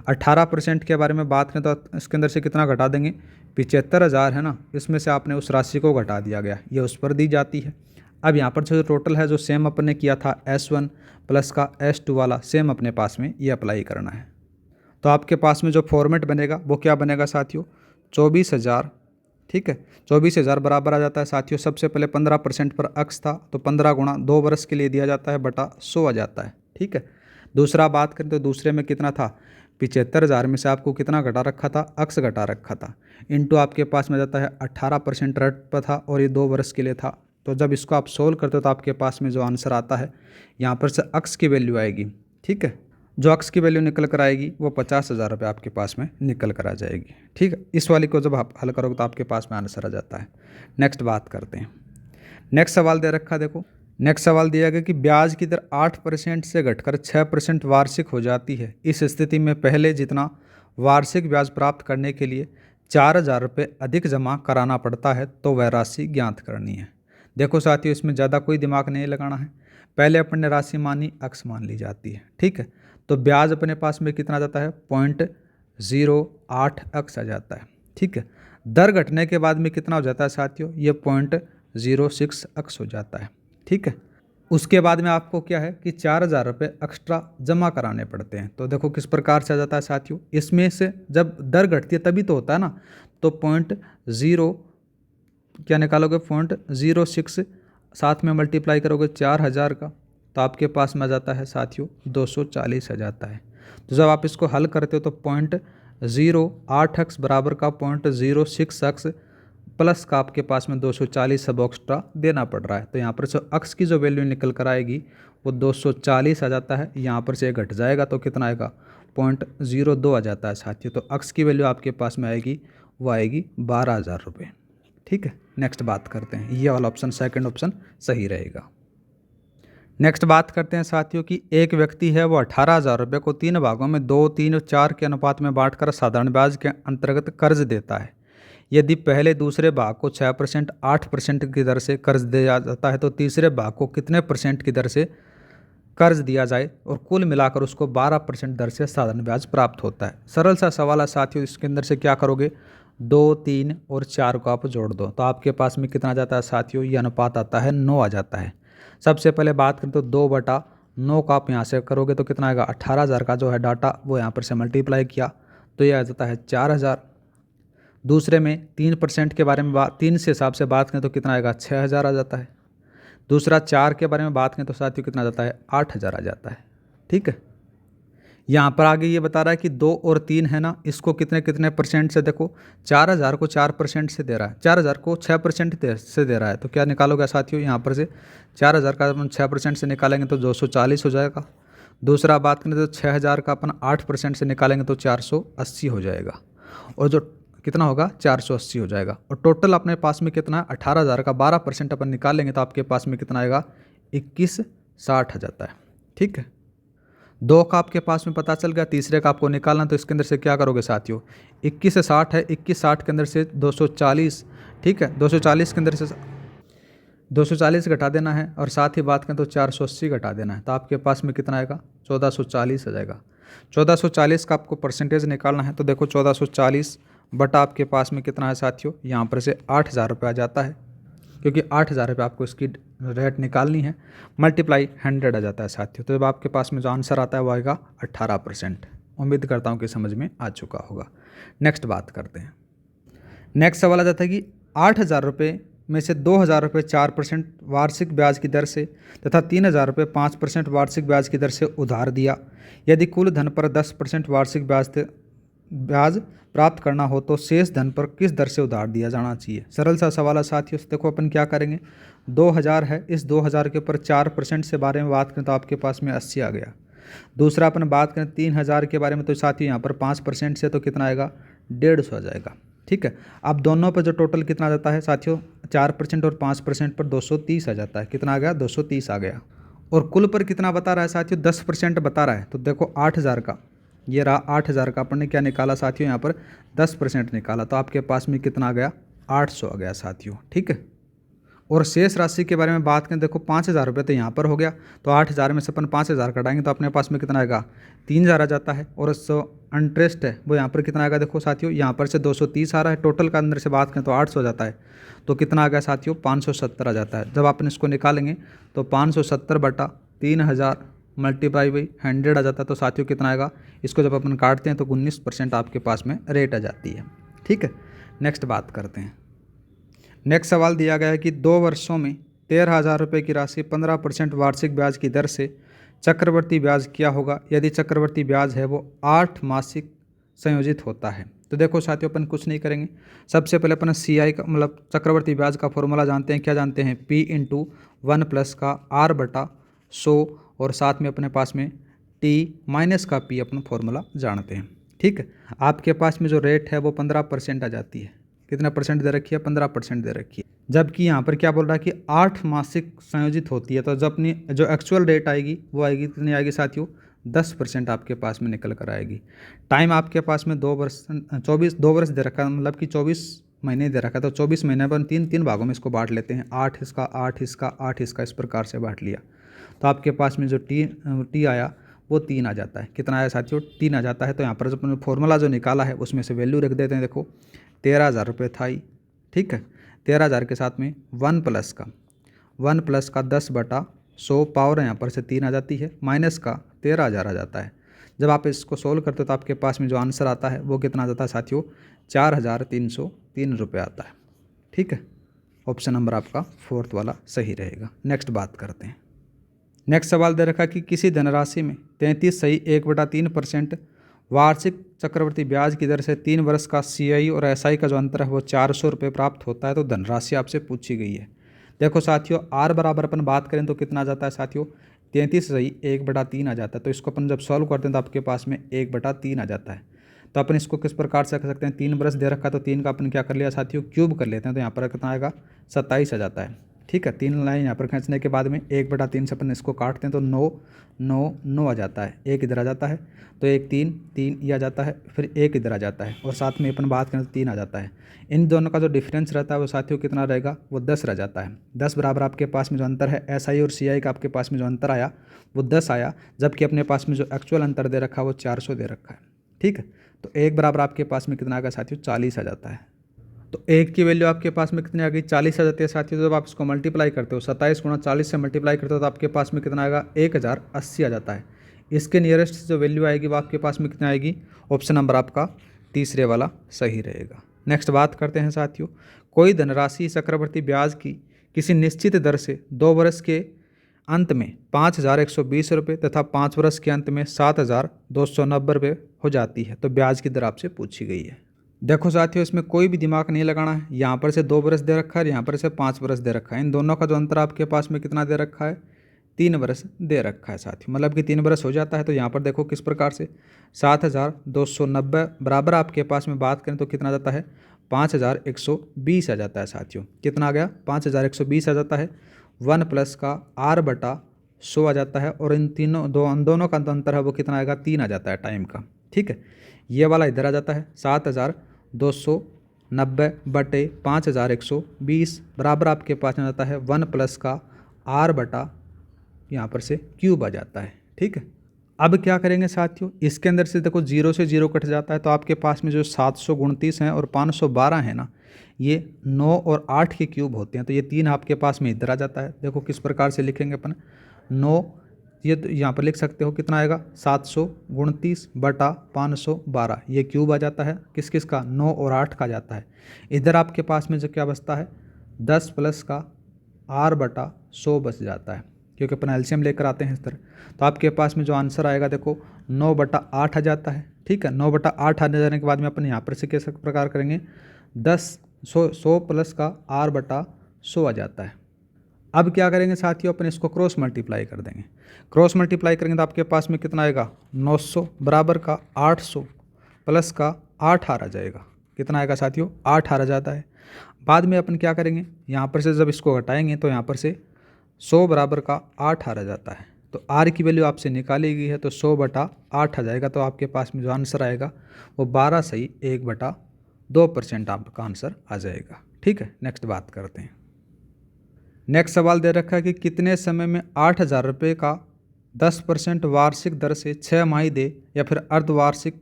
18% के बारे में बात करें तो इसके अंदर से कितना घटा देंगे? 75,000 है ना, इसमें से आपने उस राशि को घटा दिया गया, ये उस पर दी जाती है। अब यहाँ पर जो टोटल है जो सेम अपने किया था S1 प्लस का S2 वाला सेम अपने पास में ये अप्लाई करना है। तो आपके पास में जो फॉर्मेट बनेगा वो क्या बनेगा साथियों? 24,000। ठीक है, 24,000 बराबर आ जाता है साथियों। सबसे पहले 15% पर अक्स था तो 15 गुणा 2 वर्ष के लिए दिया जाता है बटा 100 आ जाता है। ठीक है, दूसरा बात करें तो दूसरे में कितना था? 75,000 में से आपको कितना घटा रखा था? अक्स घटा रखा था, इंटू आपके पास में जाता है 18% रेट पर था और ये 2 वर्ष के लिए था। तो जब इसको आप सोल्व करते हो तो आपके पास में जो आंसर आता है यहाँ पर से अक्स की वैल्यू आएगी। ठीक है, जो अक्स की वैल्यू निकल कर आएगी वो 50,000 रुपये आपके पास में निकल कर आ जाएगी। ठीक है, इस वाली को जब आप हल करोगे तो आपके पास में आंसर आ जाता है। नेक्स्ट बात करते हैं। नेक्स्ट सवाल दे रखा, देखो नेक्स्ट सवाल दिया गया कि ब्याज की दर 8% से घटकर 6% वार्षिक हो जाती है। इस स्थिति में पहले जितना वार्षिक ब्याज प्राप्त करने के लिए 4,000 रुपये अधिक जमा कराना पड़ता है तो वह राशि ज्ञात करनी है। देखो साथियों, इसमें ज़्यादा कोई दिमाग नहीं लगाना है। पहले अपन ने राशि मानी, अक्स मान ली जाती है। ठीक है, तो ब्याज अपने पास में कितना जाता है? 0.08 अक्स आ जाता है। ठीक है, दर घटने के बाद में कितना हो जाता है साथियों? ये 0.06 अक्स हो जाता है। ठीक है, उसके बाद में आपको क्या है कि 4,000 रुपये एक्स्ट्रा जमा कराने पड़ते हैं। तो देखो किस प्रकार से आ जाता है साथियों, इसमें से जब दर घटती है तभी तो होता है ना। तो 0.0 क्या निकालोगे? 0.06 साथ में मल्टीप्लाई करोगे 4,000 का तो आपके पास में आ जाता है साथियों 240 आ जाता है। तो जब आप इसको हल करते हो तो 0.08 अक्स बराबर का 0.06 अक्स प्लस का आपके पास में 240 सब एक्स्ट्रा देना पड़ रहा है। तो यहाँ पर से अक्स की जो वैल्यू निकल कर आएगी वो 240 आ जाता है। यहाँ पर से घट जाएगा तो कितना आएगा? 0.02 आ जाता है साथियों। तो अक्स की वैल्यू आपके पास में आएगी वो आएगी 12,000 रुपये। ठीक है, नेक्स्ट बात करते हैं। ये वाला ऑप्शन सेकंड ऑप्शन सही रहेगा। नेक्स्ट बात करते हैं साथियों कि एक व्यक्ति है वो 18,000 रुपये को 3 भागों में 2, 3 और 4 के अनुपात में बांटकर साधारण ब्याज के अंतर्गत कर्ज देता है। यदि पहले दूसरे भाग को 6%, 8% की दर से कर्ज दिया जाता है तो तीसरे भाग को कितने % की दर से कर्ज दिया जाए और कुल मिलाकर उसको 12% दर से साधारण ब्याज प्राप्त होता है। सरल सा सवाल है साथियों, इसके अंदर से क्या करोगे, 2, 3 और 4 को आप जोड़ दो तो आपके पास में कितना आ जाता है साथियों, ये अनुपात आता है 9 आ जाता है। सबसे पहले बात करें तो 2/9 का आप यहाँ से करोगे तो कितना आएगा, 18,000 का जो है डाटा वो यहाँ पर से मल्टीप्लाई किया तो ये आ जाता है 4,000। दूसरे में 3% के बारे में 3 से हिसाब से बात करें तो कितना आएगा, 6,000 आ जाता है। दूसरा 4 के बारे में बात करें तो साथियों कितना आ जाता है, 8,000 आ जाता है। ठीक है, यहाँ पर आगे ये बता रहा है कि 2 और 3 है ना, इसको कितने कितने % से देखो, 4,000 को 4% से दे रहा है, 4,000 को 6% से दे रहा है तो क्या निकालोगे साथियों, यहाँ पर से 4,000 का अपन 6% से निकालेंगे तो 240 हो जाएगा। दूसरा बात करें तो 6,000 का अपन 8% से निकालेंगे तो 480 हो जाएगा और जो कितना होगा, 480 हो जाएगा। और टोटल अपने पास में कितना है, 18,000 का 12% अपन निकालेंगे तो आपके पास में कितना आएगा, 2160 आ जाता है। ठीक है, 2 का आपके पास में पता चल गया, तीसरे का आपको निकालना तो इसके अंदर से क्या करोगे साथियों, 21 से 60 है, 2160 के अंदर से 240, ठीक है 240 के अंदर से 240 घटा देना है और साथ ही बात करें तो 480 घटा देना है तो आपके पास में कितना आएगा, 1440 आ जाएगा। 1440 का आपको परसेंटेज निकालना है तो देखो 1440 बटा आपके पास में कितना है साथियों, यहाँ पर से 8,000 रुपये आ जाता है क्योंकि 8,000 रुपये आपको इसकी रेट निकालनी है, मल्टीप्लाई 100 आ जाता है साथियों। तो जब आपके पास में जो आंसर आता है वो आएगा 18%। उम्मीद करता हूँ कि समझ में आ चुका होगा। नेक्स्ट बात करते हैं। नेक्स्ट सवाल आ जाता है कि 8,000 रुपये में से 2,000 रुपये 4% वार्षिक ब्याज की दर से तथा 3,000 रुपये 5% वार्षिक ब्याज की दर से उधार दिया। यदि कुल धन पर 10% वार्षिक ब्याज प्राप्त करना हो तो शेष धन पर किस दर से उधार दिया जाना चाहिए। सरल सा सवाल है साथियों। देखो अपन क्या करेंगे, 2,000 है, इस 2,000 के ऊपर 4% से बारे में बात करें तो आपके पास में 80 आ गया। दूसरा अपन बात करें 3,000 के बारे में तो साथियों यहाँ पर 5% से तो कितना आएगा, 150 आ जाएगा। ठीक है, अब दोनों पर जो टोटल कितना आ जाता है साथियों, 4% और 5% पर 230 आ जाता है। कितना आ गया, 230 आ गया। और कुल पर कितना बता रहा है साथियों, 10% बता रहा है। तो देखो 8,000 का, ये रहा 8,000 का, अपन ने क्या निकाला साथियों, यहाँ पर 10% निकाला तो आपके पास में कितना आ गया, 800 आ गया साथियों। ठीक है, और शेष राशि के बारे में बात करें, देखो 5,000 रुपये तो यहाँ पर हो गया, तो 8,000 में से अपन 5,000 कटाएंगे तो अपने पास में कितना आएगा, 3,000 आ जाता है। और जो इंटरेस्ट है वो यहाँ पर कितना आएगा, देखो साथियों यहाँ पर से 230 आ रहा है, टोटल का अंदर से बात करें तो 800 आ जाता है। तो कितना आ गया साथियों, 570 आ जाता है। जब अपन इसको निकालेंगे तो 570 बटा 3,000 मल्टीप्लाई बाई 100 आ जाता है। तो साथियों कितना आएगा, इसको जब अपन काटते हैं तो 19% आपके पास में रेट आ जाती है। ठीक है, नेक्स्ट बात करते हैं। नेक्स्ट सवाल दिया गया है कि 2 वर्षों में 13,000 रुपये की राशि 15% वार्षिक ब्याज की दर से चक्रवर्ती ब्याज क्या होगा यदि चक्रवर्ती ब्याज है वो 8 मासिक संयोजित होता है। तो देखो साथियों अपन कुछ नहीं करेंगे, सबसे पहले अपन CI का मतलब चक्रवर्ती ब्याज का फॉर्मूला जानते हैं। क्या जानते हैं, P × 1 प्लस का R बटा 100 और साथ में अपने पास में T माइनस का P अपना फॉर्मूला जानते हैं। ठीक है, आपके पास में जो रेट है वो 15% आ जाती है। कितना परसेंट दे रखी है, 15% दे रखी है। जबकि यहाँ पर क्या बोल रहा है कि 8 मासिक संयोजित होती है। तो जब अपनी जो एक्चुअल रेट आएगी वो आएगी कितनी आएगी साथियों, 10% आपके पास में निकल कर आएगी। टाइम आपके पास में 2 वर्ष दे रखा है, मतलब कि 24 महीने दे रखा है। तो 24 महीने पर 3 भागों में इसको बांट लेते हैं, 8 इसका 8 इसका 8 इसका, इस प्रकार से बांट लिया। तो आपके पास में जो टी आया वो 3 आ जाता है। कितना आया साथियों, 3 आ जाता है। तो यहाँ पर जो फॉर्मूला जो निकाला है उसमें से वैल्यू रख देते हैं। देखो 13,000 रुपये था ही। ठीक है, 13,000 के साथ में 1 प्लस का 10 बटा 100 पावर यहाँ पर से 3 आ जाती है, माइनस का 13,000 आ जाता है। जब आप इसको सोल्व करते हो तो आपके पास में जो आंसर आता है वो कितना आ जाता है साथियों, 4,303 रुपये आता है। ठीक है, ऑप्शन नंबर आपका 4th वाला सही रहेगा। नेक्स्ट बात करते हैं। नेक्स्ट सवाल दे रखा कि किसी धनराशि में 33 सही 1/3% वार्षिक चक्रवर्ती ब्याज की दर से 3 वर्ष का CI और SI का जो अंतर है वो 400 रुपये प्राप्त होता है। तो धनराशि आपसे पूछी गई है। देखो साथियों R बराबर अपन बात करें तो कितना आ जाता है साथियों, 33 सही 1/3 आ जाता है। तो इसको अपन जब सॉल्व करते हैं तो आपके पास में 1/3 आ जाता है। तो अपन इसको किस प्रकार से कर सकते हैं, 3 वर्ष दे रखा है तो 3 का अपन क्या कर लिया साथियों, क्यूब कर लेते हैं। तो यहाँ पर कितना आएगा, 27 आ जाता है। ठीक है। 3 लाइन यहाँ पर खींचने के बाद में 1/3 से अपन इसको काटते हैं तो 9 9 9 आ जाता है, 1 इधर आ जाता है तो 1 3 3 ये आ जाता है, फिर 1 इधर आ जाता है और साथ में अपन बात करें तो 3 आ जाता है। इन दोनों का जो डिफरेंस रहता है वो साथियों कितना रहेगा, वो 10 रह जाता है। 10 बराबर आपके पास में जो अंतर है SI और CI का आपके पास में जो अंतर आया वो 10 आया, जबकि अपने पास में जो एक्चुअल अंतर दे रखा है वो 400 दे रखा है। ठीक है, तो 1 बराबर आपके पास में कितना आ गया साथियों, 40 आ जाता है। तो 1 की वैल्यू आपके पास में कितनी आ गई, 40 आ जाती है साथियों। जब आप इसको मल्टीप्लाई करते हो 27 × 40 से मल्टीप्लाई करते हो तो आपके पास में कितना आएगा, 1080 आ जाता है। इसके नियरेस्ट जो वैल्यू आएगी वो आपके पास में कितना आएगी, ऑप्शन नंबर आपका तीसरे वाला सही रहेगा। नेक्स्ट बात करते हैं साथियों, कोई धनराशि चक्रवर्ती ब्याज की किसी निश्चित दर से 2 वर्ष के अंत में 5120 रुपये तथा 5 वर्ष के अंत में 7290 रुपये हो जाती है, तो ब्याज की दर आपसे पूछी गई है। देखो साथियों, इसमें कोई भी दिमाग नहीं लगाना है। यहाँ पर से 2 वर्ष दे रखा है, यहाँ पर से 5 वर्ष दे रखा है। इन दोनों का जो अंतर आपके पास में कितना दे रखा है, 3 वर्ष दे रखा है साथियों, मतलब कि 3 वर्ष हो जाता है। तो यहाँ पर देखो किस प्रकार से 7290 बराबर आपके पास में बात करें तो कितना जाता है, 5120 आ जाता है साथियों। कितना आ गया, 5120 आ जाता है। 1 प्लस का R/100 आ जाता है और इन दोनों का अंतर है वो कितना आएगा, 3 आ जाता है टाइम का। ठीक है, ये वाला इधर आ जाता है 7290/5120 बराबर आपके पास में जाता है 1 प्लस का R/ यहाँ पर से क्यूब आ जाता है। ठीक है, अब क्या करेंगे साथियों, इसके अंदर से देखो 0 से 0 कट जाता है तो आपके पास में जो 729 हैं और 512 है ना, ये 9 और 8 के क्यूब होते हैं। तो ये 3 आपके पास में इधर आ जाता है। देखो किस प्रकार से लिखेंगे अपन, 9 ये तो यहाँ पर लिख सकते हो कितना आएगा, 729/512 ये क्यूब आ जाता है। किस किस का, 9 और 8 का जाता है। इधर आपके पास में जो क्या बचता है, 10 प्लस का R/100 बच जाता है, क्योंकि अपन एलसीएम लेकर आते हैं इस तरह। तो आपके पास में जो आंसर आएगा देखो 9/8 आ जाता है। ठीक है, 9/8 आ जाने के बाद में अपन यहाँ पर से किस प्रकार करेंगे, 100 प्लस का R/100 आ जाता है। अब क्या करेंगे साथियों, अपन इसको क्रॉस मल्टीप्लाई कर देंगे। क्रॉस मल्टीप्लाई करेंगे तो आपके पास में कितना आएगा, 900 बराबर का 800 प्लस का 8R आ जाएगा। कितना आएगा साथियों, 8R आ जाता है। बाद में अपन क्या करेंगे, यहाँ पर से जब इसको घटाएंगे तो यहाँ पर से 100 बराबर का 8R आ जाता है। तो R की वैल्यू आपसे निकाली गई है तो 100/8 आ जाएगा। तो आपके पास में जो आंसर आएगा वो 12 सही 1/2% आपका आंसर आ जाएगा। ठीक है, नेक्स्ट बात करते हैं। नेक्स्ट सवाल दे रखा है कि कितने समय में 8000 रुपये का 10% वार्षिक दर से 6 माही दे या फिर अर्धवार्षिक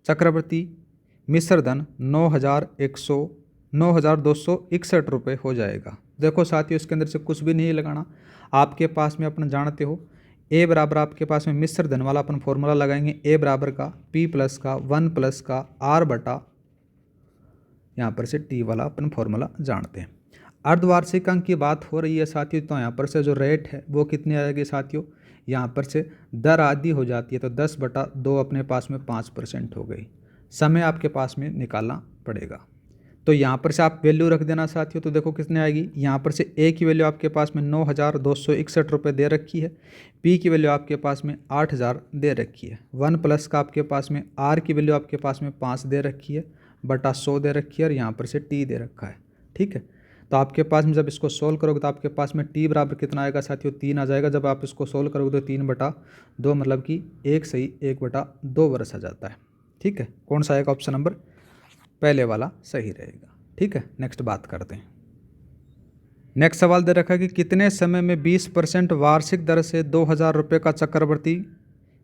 चक्रवृद्धि मिश्र धन 9261 रुपये हो जाएगा। देखो साथियों, इसके अंदर से कुछ भी नहीं लगाना। आपके पास में अपन जानते हो ए बराबर आपके पास में मिश्र धन वाला अपन फॉर्मूला लगाएंगे, ए बराबर का P प्लस का 1 प्लस का R/ यहाँ पर से T वाला अपन फॉर्मूला जानते हैं। अर्धवार्षिक अंक की बात हो रही है साथियों, तो यहाँ पर से जो रेट है वो कितनी आएगी साथियों, यहाँ पर से दर आधी हो जाती है तो 10/2 अपने पास में 5% हो गई। समय आपके पास में निकालना पड़ेगा। तो यहाँ पर से आप वैल्यू रख देना साथियों। तो देखो कितने आएगी, यहाँ पर से ए की वैल्यू आपके पास में 9261 रुपये दे रखी है। पी की वैल्यू आपके पास में 8000 दे रखी है। 1 प्लस का आपके पास में आर की वैल्यू आपके पास में 5 दे रखी है बटा 100 दे रखी है और यहाँ पर से टी दे रखा है। ठीक है, तो आपके पास में जब इसको सोल्व करोगे तो आपके पास में टी बराबर कितना आएगा साथियों, 3 आ जाएगा। जब आप इसको सोल्व करोगे तो 3/2 मतलब कि 1 सही 1/2 वर्ष आ जाता है। ठीक है, कौन सा आएगा, ऑप्शन नंबर पहले वाला सही रहेगा। ठीक है, नेक्स्ट बात करते हैं। नेक्स्ट सवाल दे रखा है कि कितने समय में 20% वार्षिक दर से 2000 रुपये का चक्रवृद्धि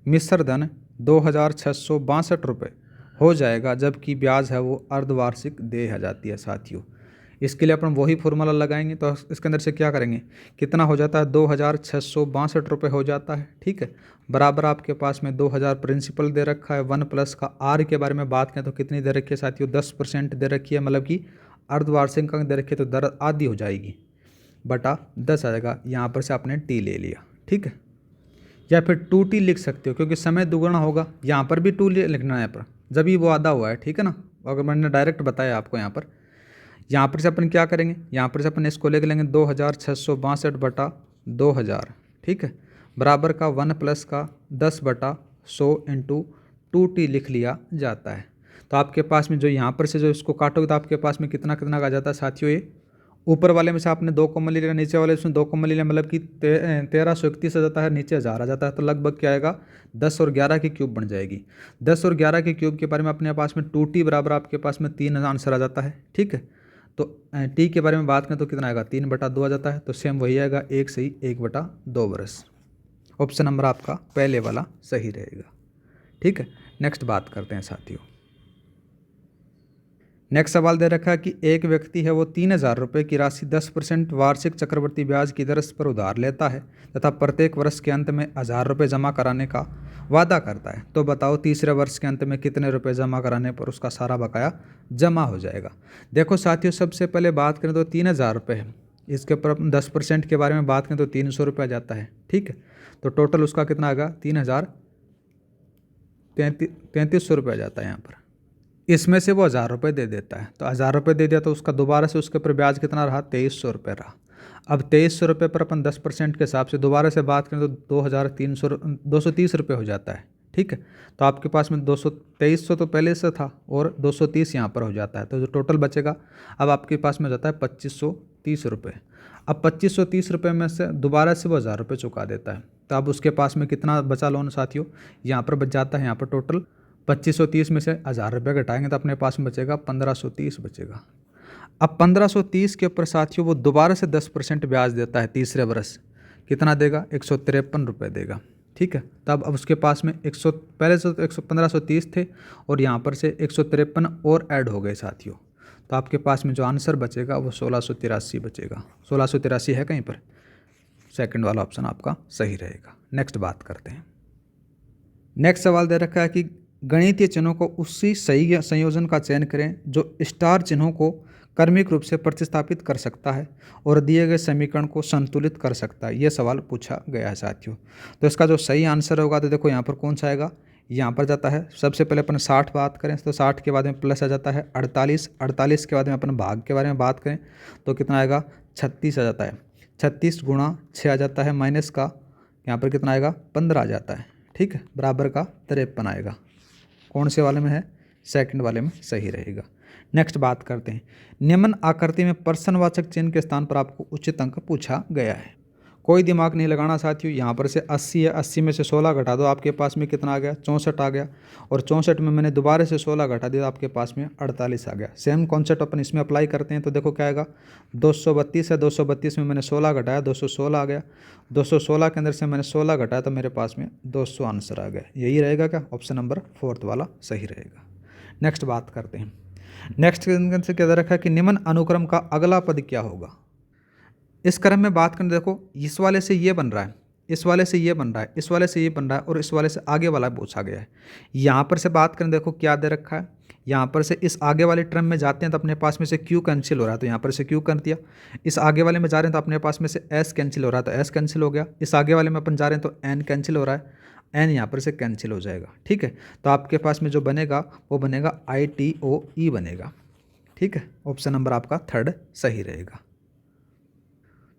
मिश्र धन 2662 रुपये हो जाएगा, जबकि ब्याज है वो अर्धवार्षिक दे आ जाती है साथियों। इसके लिए अपन वही फॉर्मूला लगाएंगे। तो इसके अंदर से क्या करेंगे, कितना हो जाता है, 2662 रुपये हो जाता है। ठीक है, बराबर आपके पास में 2000 प्रिंसिपल दे रखा है। 1 प्लस का आर के बारे में बात करें तो कितनी दे रखी है साथियों, 10% दे रखी है, मतलब कि अर्धवार्षिक अंक दे रखी है तो दर आधी हो जाएगी बटा 10 आ जाएगा। यहाँ पर से आपने टी ले लिया। ठीक है, या फिर 2T लिख सकते हो क्योंकि समय दुगुना होगा। यहाँ पर भी 2 लिखना है यहाँ पर, जब ही वो आधा हुआ है। ठीक है ना, अगर मैंने डायरेक्ट बताया आपको यहाँ पर से अपन क्या करेंगे, यहाँ पर से अपन इसको लिख लेंगे 2662/2000। ठीक है, बराबर का 1 प्लस का 10/100 × 2T लिख लिया जाता है। तो आपके पास में जो यहाँ पर से जो इसको काटोगे तो आपके पास में कितना कितना का जाता है साथियों, ये ऊपर वाले में से आपने 2 कॉमन ले लिया, नीचे वाले उसमें 2 कॉमन ले लिया, मतलब कि 1331 आ जाता है, नीचे 1000 आ जाता है, तो लगभग क्या आएगा 10 और 11 की क्यूब बन जाएगी। 10 और 11 की क्यूब के बारे में अपने पास में 2t बराबर आपके पास में 3 आंसर आ जाता है। ठीक है, तो t के बारे में बात करें तो कितना आएगा 3/2 आ जाता है, तो सेम वही आएगा 1 सही 1/2 वर्ष। ऑप्शन नंबर आपका पहले वाला सही रहेगा। ठीक है, नेक्स्ट बात करते हैं साथियों। नेक्स्ट सवाल दे रखा है कि एक व्यक्ति है वो 3000 रुपये की राशि 10% वार्षिक चक्रवृद्धि ब्याज की दर पर उधार लेता है तथा प्रत्येक वर्ष के अंत में 1000 रुपये जमा कराने का वादा करता है। तो बताओ तीसरे वर्ष के अंत में कितने रुपए जमा कराने पर उसका सारा बकाया जमा हो जाएगा। देखो साथियों, सबसे पहले बात करें तो 3000 रुपये है, इसके ऊपर 10% के बारे में बात करें तो 300 रुपये आ जाता है। ठीक है, तो टोटल उसका कितना आएगा 3300 रुपये आ जाता है यहाँ पर। इसमें से वो 1000 रुपये दे देता है, तो 1000 रुपये दे दिया तो उसका दोबारा से उसके ऊपर ब्याज कितना रहा 2300 रुपये रहा। अब 2300 रुपये पर अपन 10% के हिसाब से दोबारा से बात करें तो 230 रुपये हो जाता है। ठीक है, तो आपके पास में 2300 तो पहले से था और 230 यहाँ पर हो जाता है, तो जो टोटल बचेगा अब आपके पास में जाता है 2530 रुपये। अब 2530 रुपये में से दोबारा से वो 1000 रुपये चुका देता है, तो अब उसके पास में कितना बचा लोन साथियों, यहाँ पर बच जाता है यहाँ पर टोटल 2530 में से 1000 रुपये घटाएंगे तो अपने पास में बचेगा 1530 बचेगा। अब 1530 के ऊपर साथियों वो दोबारा से 10% ब्याज देता है तीसरे वर्ष, कितना देगा 153 रुपये देगा। ठीक है, तब अब उसके पास में 100 पहले से 1530 थे और यहाँ पर से 153 और ऐड हो गए साथियों, तो आपके पास में जो आंसर बचेगा वो 1683 बचेगा। 1683 है कहीं पर, सेकंड वाला ऑप्शन आपका सही रहेगा। नेक्स्ट बात करते हैं। नेक्स्ट सवाल दे रखा है कि गणितीय चिन्हों को उसी सही संयोजन का चयन करें जो स्टार चिन्हों को क्रमिक रूप से प्रतिस्थापित कर सकता है और दिए गए समीकरण को संतुलित कर सकता है। यह सवाल पूछा गया है साथियों। तो इसका जो सही आंसर होगा तो देखो यहाँ पर कौन सा आएगा, यहाँ पर जाता है सबसे पहले अपन 60 बात करें तो 60 के बाद में प्लस आ जाता है 48, 48 के बाद में अपन भाग के बारे में बात करें तो कितना आएगा 36 आ जाता है, 36 गुणा 6 आ जाता है, माइनस का यहाँ पर कितना आएगा 15 आ जाता है। ठीक है, बराबर का 53 आएगा। कौन से वाले में है, सेकंड वाले में सही रहेगा। नेक्स्ट बात करते हैं। निम्न आकृति में प्रश्नवाचक चिन्ह के स्थान पर आपको उचित अंक पूछा गया है। कोई दिमाग नहीं लगाना साथियों, यहाँ पर से 80 है, 80 में से 16 घटा दो, आपके पास में कितना आ गया 64 आ गया, और 64 में मैंने दोबारा से 16 घटा दिया, आपके पास में 48 आ गया। सेम कॉन्सेप्ट अपन इसमें अप्लाई करते हैं तो देखो क्या आएगा 232 है, 232 में मैंने 16 घटाया 216 आ गया, 216 के अंदर से मैंने 16 घटाया तो मेरे पास में 200 आंसर आ गया। यही रहेगा क्या, ऑप्शन नंबर 4 वाला सही रहेगा। नेक्स्ट बात करते हैं। नेक्स्ट से क्या दे रखा है कि निम्न अनुक्रम का अगला पद क्या होगा। इस क्रम में बात करें, देखो इस वाले से ये बन रहा है, इस वाले से ये बन रहा है, इस वाले से ये बन रहा है और इस वाले से आगे वाला पूछा गया है। यहाँ पर से बात करें, देखो क्या दे रखा है, यहाँ पर से इस आगे वाले टर्म में जाते हैं तो अपने पास में से क्यू कैंसिल हो रहा है, तो यहाँ पर से क्यू कर दिया। इस आगे वाले में जा रहे हैं तो अपने पास में से एस कैंसिल हो रहा है, तो एस कैंसिल हो गया। इस आगे वाले में अपन जा रहे हैं तो एन कैंसिल हो रहा है, एन यहाँ पर से कैंसिल हो जाएगा। ठीक है, तो आपके पास में जो बनेगा वो बनेगा ITOE बनेगा। ठीक है, ऑप्शन नंबर आपका 3 सही रहेगा।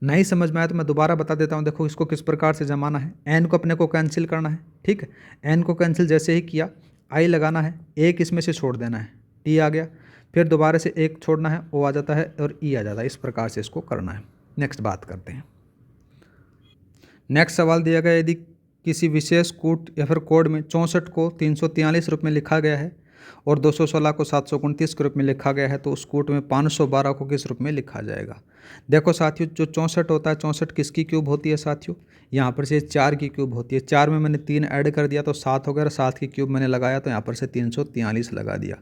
नहीं समझ में आया तो मैं दोबारा बता देता हूँ। देखो इसको किस प्रकार से जमाना है, एन को अपने को कैंसिल करना है। ठीक है, एन को कैंसिल जैसे ही किया आई लगाना है, एक इसमें से छोड़ देना है, टी आ गया, फिर दोबारा से एक छोड़ना है, ओ आ जाता है और ई आ जाता है। इस प्रकार से इसको करना है। नेक्स्ट बात करते हैं। नेक्स्ट सवाल दिया गया, यदि किसी विशेष कूट या फिर कोड में 64 को 343 रूप में लिखा गया है और 216 को 729 के रूप में लिखा गया है तो उस कूट में 512 को किस रूप में लिखा जाएगा। देखो साथियों, जो 64 होता है, 64 किसकी क्यूब होती है साथियों, यहाँ पर से 4 की क्यूब होती है। 4 में मैंने 3 ऐड कर दिया तो 7 हो गया, 7 की क्यूब मैंने लगाया तो यहाँ पर से 343 लगा दिया।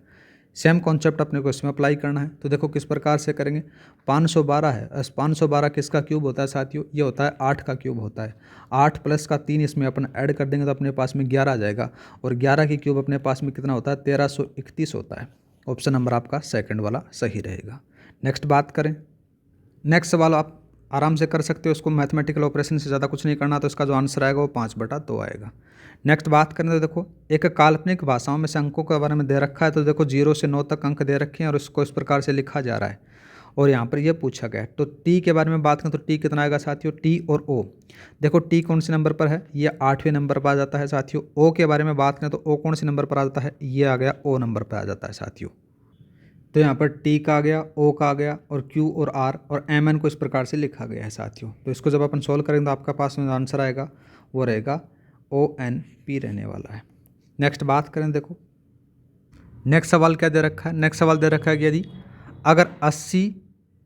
सेम कॉन्सेप्ट अपने को इसमें अप्लाई करना है। तो देखो किस प्रकार से करेंगे, 512 है, 512 किसका क्यूब होता है साथियों, ये होता है 8 का क्यूब होता है। 8 प्लस का 3 इसमें अपन ऐड कर देंगे तो अपने पास में 11 आ जाएगा, और 11 की क्यूब अपने पास में कितना होता है 1331 होता है। ऑप्शन नंबर आपका सेकंड वाला सही रहेगा। नेक्स्ट बात करें। नेक्स्ट सवाल आप आराम से कर सकते हो, इसको मैथमेटिकल ऑपरेशन से ज़्यादा कुछ नहीं करना, तो इसका जो आंसर आएगा वो 5/2 आएगा। नेक्स्ट बात करें तो देखो एक काल्पनिक भाषाओं में से अंकों के बारे में दे रखा है, तो देखो 0 से 9 तक अंक दे रखे हैं और इसको इस प्रकार से लिखा जा रहा है और यहाँ पर ये पूछा गया है। तो टी के बारे में बात करें तो टी कितना आएगा साथियों, टी और ओ। देखो टी कौन से नंबर पर है, ये 8वें नंबर पर आ जाता है साथियों। ओ के बारे में बात करें तो ओ कौन से नंबर पर आ जाता है, ये आ गया ओ नंबर पर आ जाता है साथियों। तो यहाँ पर टी का आ गया, ओ का आ गया और क्यू और आर और एम एन को इस प्रकार से लिखा गया है साथियों। तो इसको जब अपन सोल्व करेंगे तो आपका पास में आंसर आएगा वो रहेगा ओ एन पी रहने वाला है। नेक्स्ट बात करें, देखो नेक्स्ट सवाल क्या दे रखा है। नेक्स्ट सवाल दे रखा है कि यदि अगर 80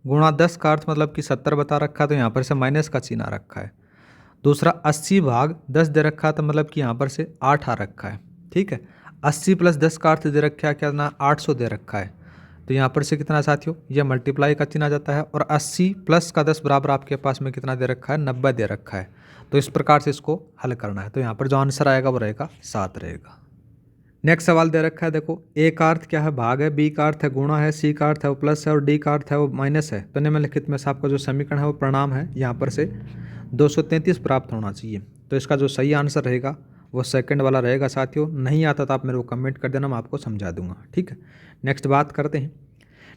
गुणा 10 का अर्थ मतलब कि 70 बता रखा है तो यहाँ पर से माइनस का चिन्ह आ रखा है। दूसरा 80 भाग 10 दे रखा है तो मतलब कि यहाँ पर से 8 आ रखा है। ठीक है, 80 प्लस 10 का अर्थ दे रखा है क्या ना 800 दे रखा है। तो यहाँ पर से कितना साथियों, यह मल्टीप्लाई का चिन्ह आ जाता है और 80 प्लस का 10 बराबर आपके पास में कितना दे रखा है 90 दे रखा है। तो इस प्रकार से इसको हल करना है। तो यहाँ पर जो आंसर आएगा वो रहेगा 7 रहेगा। नेक्स्ट सवाल दे रखा है, देखो ए का अर्थ क्या है भाग है, बी का अर्थ है गुणा है, सी का अर्थ है वो प्लस है और डी का अर्थ है वो माइनस है। तो निम्नलिखित में से आपका जो समीकरण है वो परिणाम है यहाँ पर से 233 प्राप्त होना चाहिए। तो इसका जो सही आंसर रहेगा वो सेकंड वाला रहेगा साथियों। नहीं आता तो आप मेरे को कमेंट कर देना, मैं आपको समझा दूंगा। ठीक है, नेक्स्ट बात करते हैं।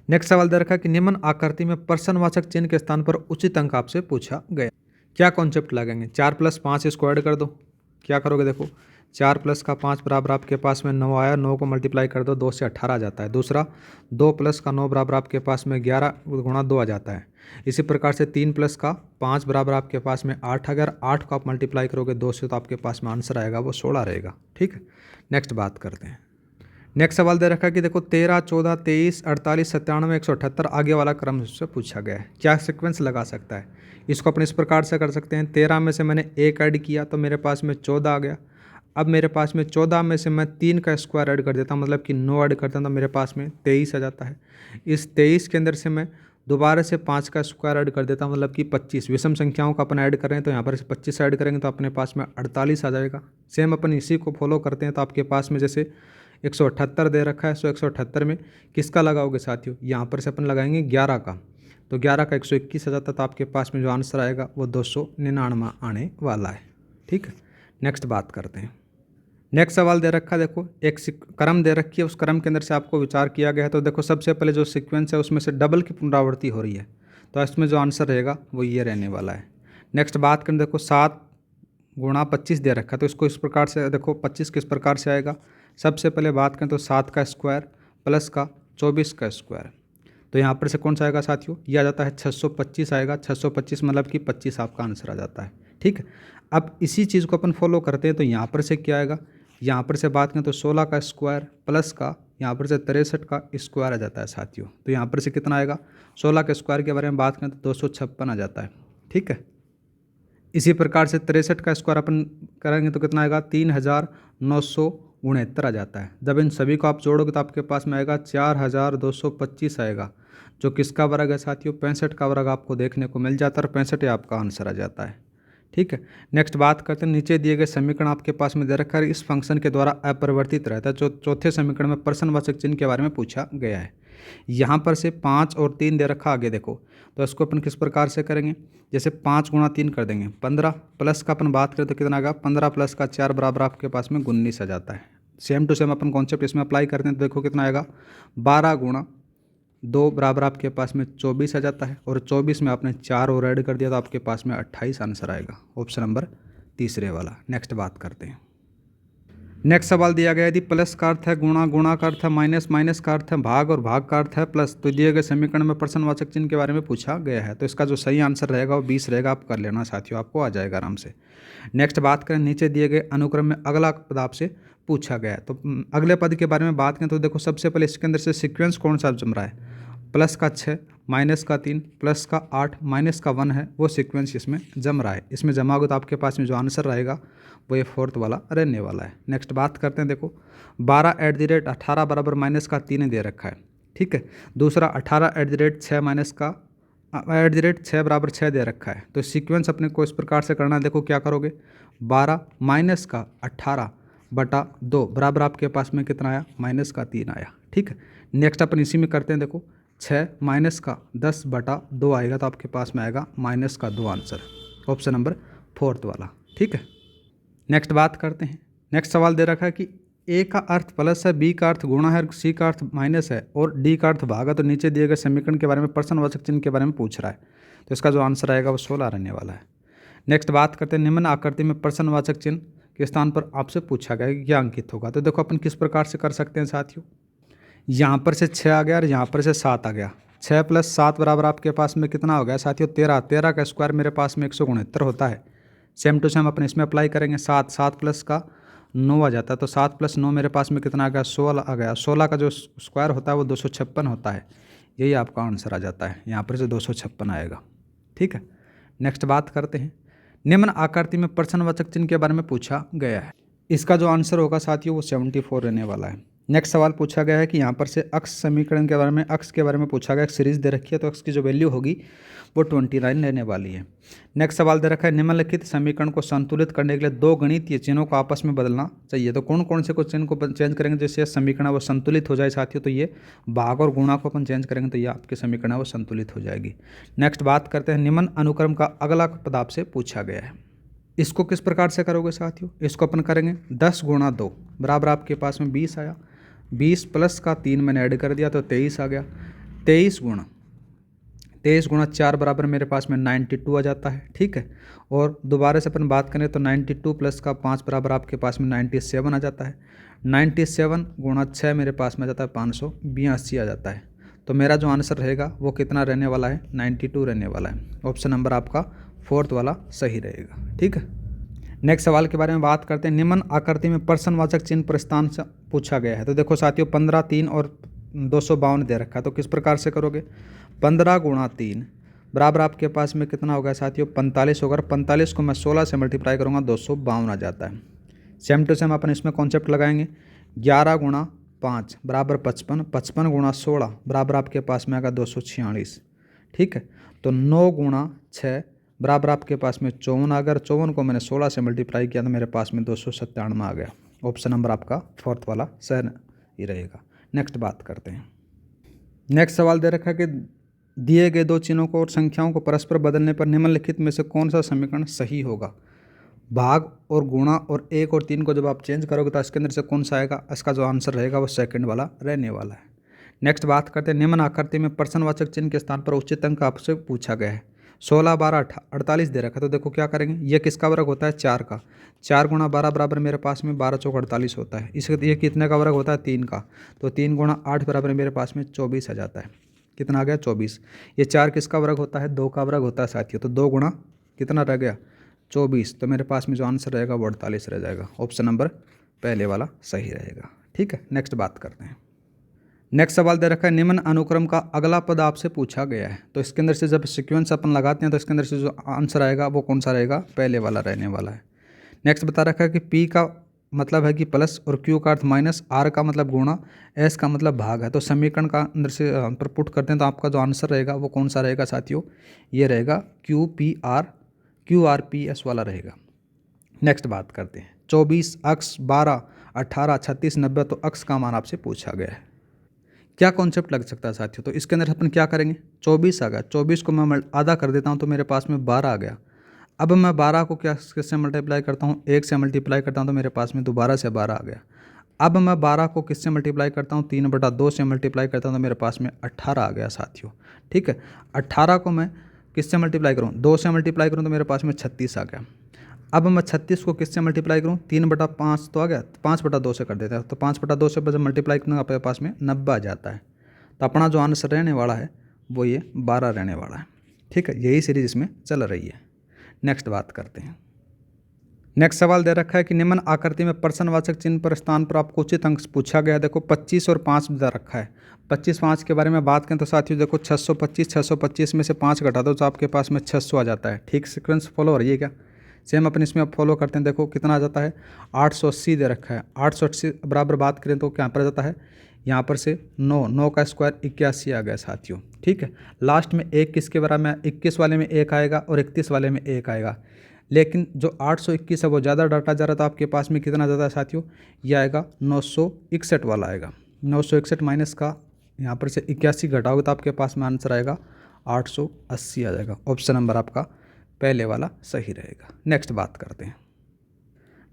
नेक्स्ट सवाल दे रखा है कि निम्न आकृति में प्रश्नवाचक चिन्ह के स्थान पर उचित अंक आपसे पूछा गया। क्या कॉन्सेप्ट लगाएंगे, 4 + 5 इसको ऐड कर दो। क्या करोगे, देखो 4 + का 5 बराबर आपके पास में 9 आया, 9 को मल्टीप्लाई कर दो 2 से 18 आ जाता है। दूसरा 2 + का 9 बराबर आपके पास में 11 गुणा 2 आ जाता है। इसी प्रकार से 3 + का 5 बराबर आपके पास में 8, अगर 8 को आप मल्टीप्लाई करोगे 2 से तो आपके पास में आंसर आएगा वो 16 रहेगा। ठीक है, नेक्स्ट बात करते हैं। नेक्स्ट सवाल दे रखा है कि देखो 13, 14, 23, 48, 97, 178 आगे वाला क्रम से पूछा गया है। क्या सीक्वेंस लगा सकता है, इसको अपने इस प्रकार से कर सकते हैं। 13 में से मैंने 1 ऐड किया तो मेरे पास में 14 आ गया। अब मेरे पास में 14 में से मैं 3 का स्क्वायर ऐड कर देता हूँ, मतलब कि 9 ऐड करता हूँ तो मेरे पास में 23 आ जाता है। इस 23 के अंदर से मैं दोबारा से 5 का स्क्वायर ऐड कर देता हूँ, मतलब कि 25। विषम संख्याओं का अपन ऐड कर रहे हैं तो यहाँ पर से 25 ऐड करेंगे तो अपने पास में 48 आ जाएगा। सेम अपन इसी को फॉलो करते हैं तो आपके पास में जैसे 178 दे रखा है, 178 में किसका लगाओगे साथियों, यहाँ पर से अपन लगाएंगे 11 का। तो 11 का 121 आ जाता है तो आपके पास में जो आंसर आएगा वो 299 आने वाला है। ठीक है, नेक्स्ट बात करते हैं। नेक्स्ट सवाल दे रखा है, देखो एक क्रम दे रखी है, उस क्रम के अंदर से आपको विचार किया गया है। तो देखो सबसे पहले जो सीक्वेंस है उसमें से डबल की पुनरावृत्ति हो रही है, तो इसमें जो आंसर रहेगा वो ये रहने वाला है। नेक्स्ट बात करें, देखो 7 गुणा 25 दे रखा है, तो इसको इस प्रकार से देखो 25 किस प्रकार से आएगा। सबसे पहले बात करें तो 7 का स्क्वायर प्लस का 24 का स्क्वायर, तो यहाँ पर से कौन सा आएगा साथियों, ये आ जाता है 625 आएगा। 625 मतलब कि 25 आपका आंसर आ जाता है। ठीक है, अब इसी चीज़ को अपन फॉलो करते हैं तो यहाँ पर से क्या आएगा, यहाँ पर से बात करें तो 16 का स्क्वायर प्लस का यहाँ पर से 63 का स्क्वायर आ जाता है साथियों। तो यहाँ पर से कितना आएगा, 16 के स्क्वायर के बारे में बात करें तो 256 आ जाता है। ठीक है, इसी प्रकार से 63 का स्क्वायर अपन करेंगे तो कितना आएगा 3969 आ जाता है। जब इन सभी को आप जोड़ोगे तो आपके पास में आएगा 4225 आएगा, जो किसका वर्ग है साथियों, 65 का वर्ग आपको देखने को मिल जाता है और 65 आपका आंसर आ जाता है। ठीक है, नेक्स्ट बात करते हैं। नीचे दिए गए समीकरण आपके पास में दे रखा है, इस फंक्शन के द्वारा अपरिवर्तित रहता है। जो चौथे समीकरण में प्रश्नवाचक चिन्ह के बारे में पूछा गया है। यहाँ पर से 5 और 3 दे रखा, आगे देखो तो इसको अपन किस प्रकार से करेंगे, जैसे 5 गुणा 3 कर देंगे 15, प्लस का अपन बात करें तो कितना आएगा 15 प्लस का 4 बराबर आपके पास में 19 आ जाता है। सेम टू सेम अपन कॉन्सेप्ट इसमें अप्लाई करते हैं तो देखो कितना आएगा 12 गुणा 2 बराबर आपके पास में 24 आ जाता है, और 24 में आपने 4 और ऐड कर दिया तो आपके पास में 28 आंसर आएगा, ऑप्शन नंबर तीसरे वाला। नेक्स्ट बात करते हैं। नेक्स्ट सवाल दिया गया, यदि प्लस का अर्थ है गुणा, गुणा का अर्थ है माइनस, माइनस का अर्थ है भाग और भाग का अर्थ है प्लस, तो दिए गए समीकरण में प्रश्नवाचक चिन्ह के बारे में पूछा गया है। तो इसका जो सही आंसर रहेगा वो 20 रहेगा। आप कर लेना साथियों, आपको आ जाएगा आराम से। नेक्स्ट बात करें, नीचे दिए गए अनुक्रम में अगला पद आपसे पूछा गया है। तो अगले पद के बारे में बात करें तो देखो सबसे पहले इसके अंदर से सीक्वेंस कौन सा जम रहा है, प्लस का 6, माइनस का 3, प्लस का 8, माइनस का 1 है, वो सीक्वेंस इसमें जम रहा है। इसमें जमा होगा तो आपके पास में जो आंसर रहेगा वो ये 4th वाला रहने वाला है। नेक्स्ट बात करते हैं, देखो 12 @ 18 बराबर माइनस का 3 दे रखा है। ठीक है, दूसरा 18 @ 6 माइनस का @ 6 बराबर 6 दे रखा है। तो सीक्वेंस अपने को इस प्रकार से करना है, देखो क्या करोगे 12 माइनस का 18/2 बराबर आपके पास में कितना आया, माइनस का 3 आया। ठीक है, नेक्स्ट अपन इसी में करते हैं, देखो 6 माइनस का 10/2 आएगा तो आपके पास में आएगा माइनस का 2 आंसर, ऑप्शन नंबर 4th वाला। ठीक है, नेक्स्ट बात करते हैं। नेक्स्ट सवाल दे रखा है कि ए का अर्थ प्लस है, बी का अर्थ गुणा है, सी का अर्थ माइनस है और डी का अर्थ भाग है। तो नीचे दिए गए समीकरण के बारे में प्रश्नवाचक चिन्ह के बारे में पूछ रहा है, तो इसका जो आंसर आएगा वो 16 रहने वाला है। नेक्स्ट बात करते हैं, निम्न आकृति में प्रश्नवाचक चिन्ह के स्थान पर आपसे पूछा गया कि क्या अंकित होगा। तो देखो अपन किस प्रकार से कर सकते हैं साथियों, यहाँ पर से 6 आ गया और यहाँ पर से 7 आ गया। 6 + 7 बराबर आपके पास में कितना हो गया साथियों? 13। 13 का स्क्वायर मेरे पास में 169 होता है। सेम टू सेम अपन इसमें अप्लाई करेंगे। 7 7 प्लस का 9 आ जाता है, तो 7 + 9 मेरे पास में कितना आ गया? 16 आ गया। 16 का जो स्क्वायर होता है वो 256 होता है। यही आपका आंसर आ जाता है, यहाँ पर से 256 आएगा। ठीक है, नेक्स्ट बात करते हैं। निम्न आकृति में प्रश्नवाचक चिन्ह के बारे में पूछा गया है। इसका जो आंसर होगा साथियों वो 74 रहने वाला है। नेक्स्ट सवाल पूछा गया है कि यहाँ पर से अक्ष समीकरण के बारे में, अक्ष के बारे में पूछा गया। एक सीरीज दे रखी है, तो अक्ष की जो वैल्यू होगी वो 29 रहने वाली है। नेक्स्ट सवाल दे रखा है, निम्नलिखित समीकरण को संतुलित करने के लिए दो गणितीय चिन्हों को आपस में बदलना चाहिए। तो कौन कौन से कुछ चिन्ह को चेंज करेंगे जिससे समीकरण वो संतुलित हो जाए साथियों? तो ये भाग और गुणा को अपन चेंज करेंगे तो ये आपकी समीकरण वो संतुलित हो जाएगी। नेक्स्ट बात करते हैं, निम्न अनुक्रम का अगला पद आपसे पूछा गया है। इसको किस प्रकार से करोगे साथियों? इसको अपन करेंगे 10 × 2 बराबर आपके पास में 20 आया। 20 प्लस का 3 मैंने ऐड कर दिया तो 23 आ गया। 23 × 4 बराबर मेरे पास में 92 आ जाता है। ठीक है, और दोबारा से अपन बात करें तो 92 प्लस का 5 बराबर आपके पास में 97 आ जाता है। 97 × 6 मेरे पास में आ जाता है 582 आ जाता है। तो मेरा जो आंसर रहेगा वो कितना रहने वाला है? 92 रहने वाला है। ऑप्शन नंबर आपका 4th वाला सही रहेगा। ठीक है, नेक्स्ट सवाल के बारे में बात करते हैं। निम्न आकृति में प्रश्नवाचक चिन्ह प्रस्थान से पूछा गया है। तो देखो साथियों 15, 3 और 252 दे रखा है, तो किस प्रकार से करोगे? 15 × 3 बराबर आपके पास में कितना होगा साथियों? 45 होगा। 45 को मैं 16 से मल्टीप्लाई करूँगा 252 आ जाता है। सेम टू सेम अपन इसमें कॉन्सेप्ट लगाएंगे। 11 × 5 बराबर 55, 55 × 16 बराबर आपके पास में आएगा 246। ठीक है, तो 9 × 6 बराबर आपके पास में 54। अगर 54 को मैंने 16 से मल्टीप्लाई किया तो मेरे पास में 297 आ गया। ऑप्शन नंबर आपका 4th वाला सही ही रहेगा। नेक्स्ट बात करते हैं। नेक्स्ट सवाल दे रखा है कि दिए गए दो चिन्हों को और संख्याओं को परस्पर बदलने पर निम्नलिखित में से कौन सा समीकरण सही होगा? भाग और गुणा और 1 और 3 को जब आप चेंज करोगे तो इसके अंदर से कौन सा आएगा? इसका जो आंसर रहेगा वो 2nd वाला रहने वाला है। नेक्स्ट बात करते हैं, निम्न आकृति में प्रश्नवाचक चिन्ह के स्थान पर उचित अंक आपसे पूछा गया है। 16, 12, 48 दे रखा है, तो देखो क्या करेंगे। ये किसका वर्ग होता है? 4 का। 4 × 12 बराबर मेरे पास में 12 × 4 = 48 होता है। इसके ये कितने का वर्ग होता है? 3 का। तो 3 × 8 बराबर मेरे पास में 24 आ जाता है। कितना आ गया? 24। ये 4 किसका वर्ग होता है? 2 का वर्ग होता है साथियों। तो 2 × कितना रह गया? 24। तो मेरे पास में जो आंसर रहेगा वो 48 रह जाएगा। ऑप्शन नंबर पहले वाला सही रहेगा। ठीक है, नेक्स्ट बात करते हैं। नेक्स्ट सवाल दे रखा है, निम्न अनुक्रम का अगला पद आपसे पूछा गया है। तो इसके अंदर से जब सीक्वेंस अपन लगाते हैं तो इसके अंदर से जो आंसर आएगा वो कौन सा रहेगा? पहले वाला रहने वाला है। नेक्स्ट बता रखा है कि P का मतलब है कि प्लस और Q का अर्थ माइनस, R का मतलब गुणा, S का मतलब भाग है। तो समीकरण का अंदर से पर पुट करते हैं तो आपका जो आंसर रहेगा वो कौन सा रहेगा साथियों? ये रहेगा QRPS वाला रहेगा। नेक्स्ट बात करते हैं। 24, अक्ष, 12, 18, 36, 90, तो अक्ष का मान आपसे पूछा गया है। क्या कॉन्सेप्ट लग सकता है साथियों? तो इसके अंदर अपन क्या करेंगे? 24 आ गया। 24 को मैं आधा कर देता हूँ तो मेरे पास में 12 आ गया। अब मैं 12 को किससे मल्टीप्लाई करता हूँ? 1 से मल्टीप्लाई करता हूँ तो मेरे पास में दोबारा से 12 आ गया। अब मैं 12 को किससे मल्टीप्लाई करता हूँ? 3/2 से मल्टीप्लाई करता हूँ तो मेरे पास में 18 आ गया साथियों। ठीक है, 18 को मैं किससे मल्टीप्लाई करूँ? 2 से मल्टीप्लाई करूँ तो मेरे पास में 36 आ गया। अब मैं 36 को किससे मल्टीप्लाई करूँ? 3/5 तो आ गया, 5/2 से कर देता है। तो 5/2 से जब मल्टीप्लाई करूँगा आपके पास में 90 आ जाता है। तो अपना जो आंसर रहने वाला है वो ये 12 रहने वाला है। ठीक है, यही सीरीज इसमें चल रही है। नेक्स्ट बात करते हैं। नेक्स्ट सवाल दे रखा है कि निम्न आकृति में प्रश्नवाचक चिन्ह पर स्थान पर आपको उचित अंक पूछा गया है। देखो 25 और 5 दे रखा है। 25, 5 के बारे में बात करें तो साथियों देखो 625 में से 5 घटा दो तो आपके पास में 600 आ जाता है। ठीक सीक्वेंस फॉलो हो रही है क्या? सेम अपन इसमें अब फॉलो करते हैं। देखो कितना आ जाता है? 880 दे रखा है। 880 बराबर बात करें तो क्या पर आ जाता है? यहाँ पर से 9 का स्क्वायर 81 आ गया साथियों। ठीक है, लास्ट में 1 किसके बराबर में? 21 वाले में 1 आएगा और 31 वाले में 1 आएगा। लेकिन जो 821 है वो ज़्यादा डाटा जा रहा था आपके पास में कितना ज़्यादा है साथियों? ये आएगा 961 वाला आएगा। 961 माइनस का यहाँ पर से 81 घटाओगे तो आपके पास में आंसर आएगा 880 आ जाएगा। ऑप्शन नंबर आपका पहले वाला सही रहेगा। नेक्स्ट बात करते हैं।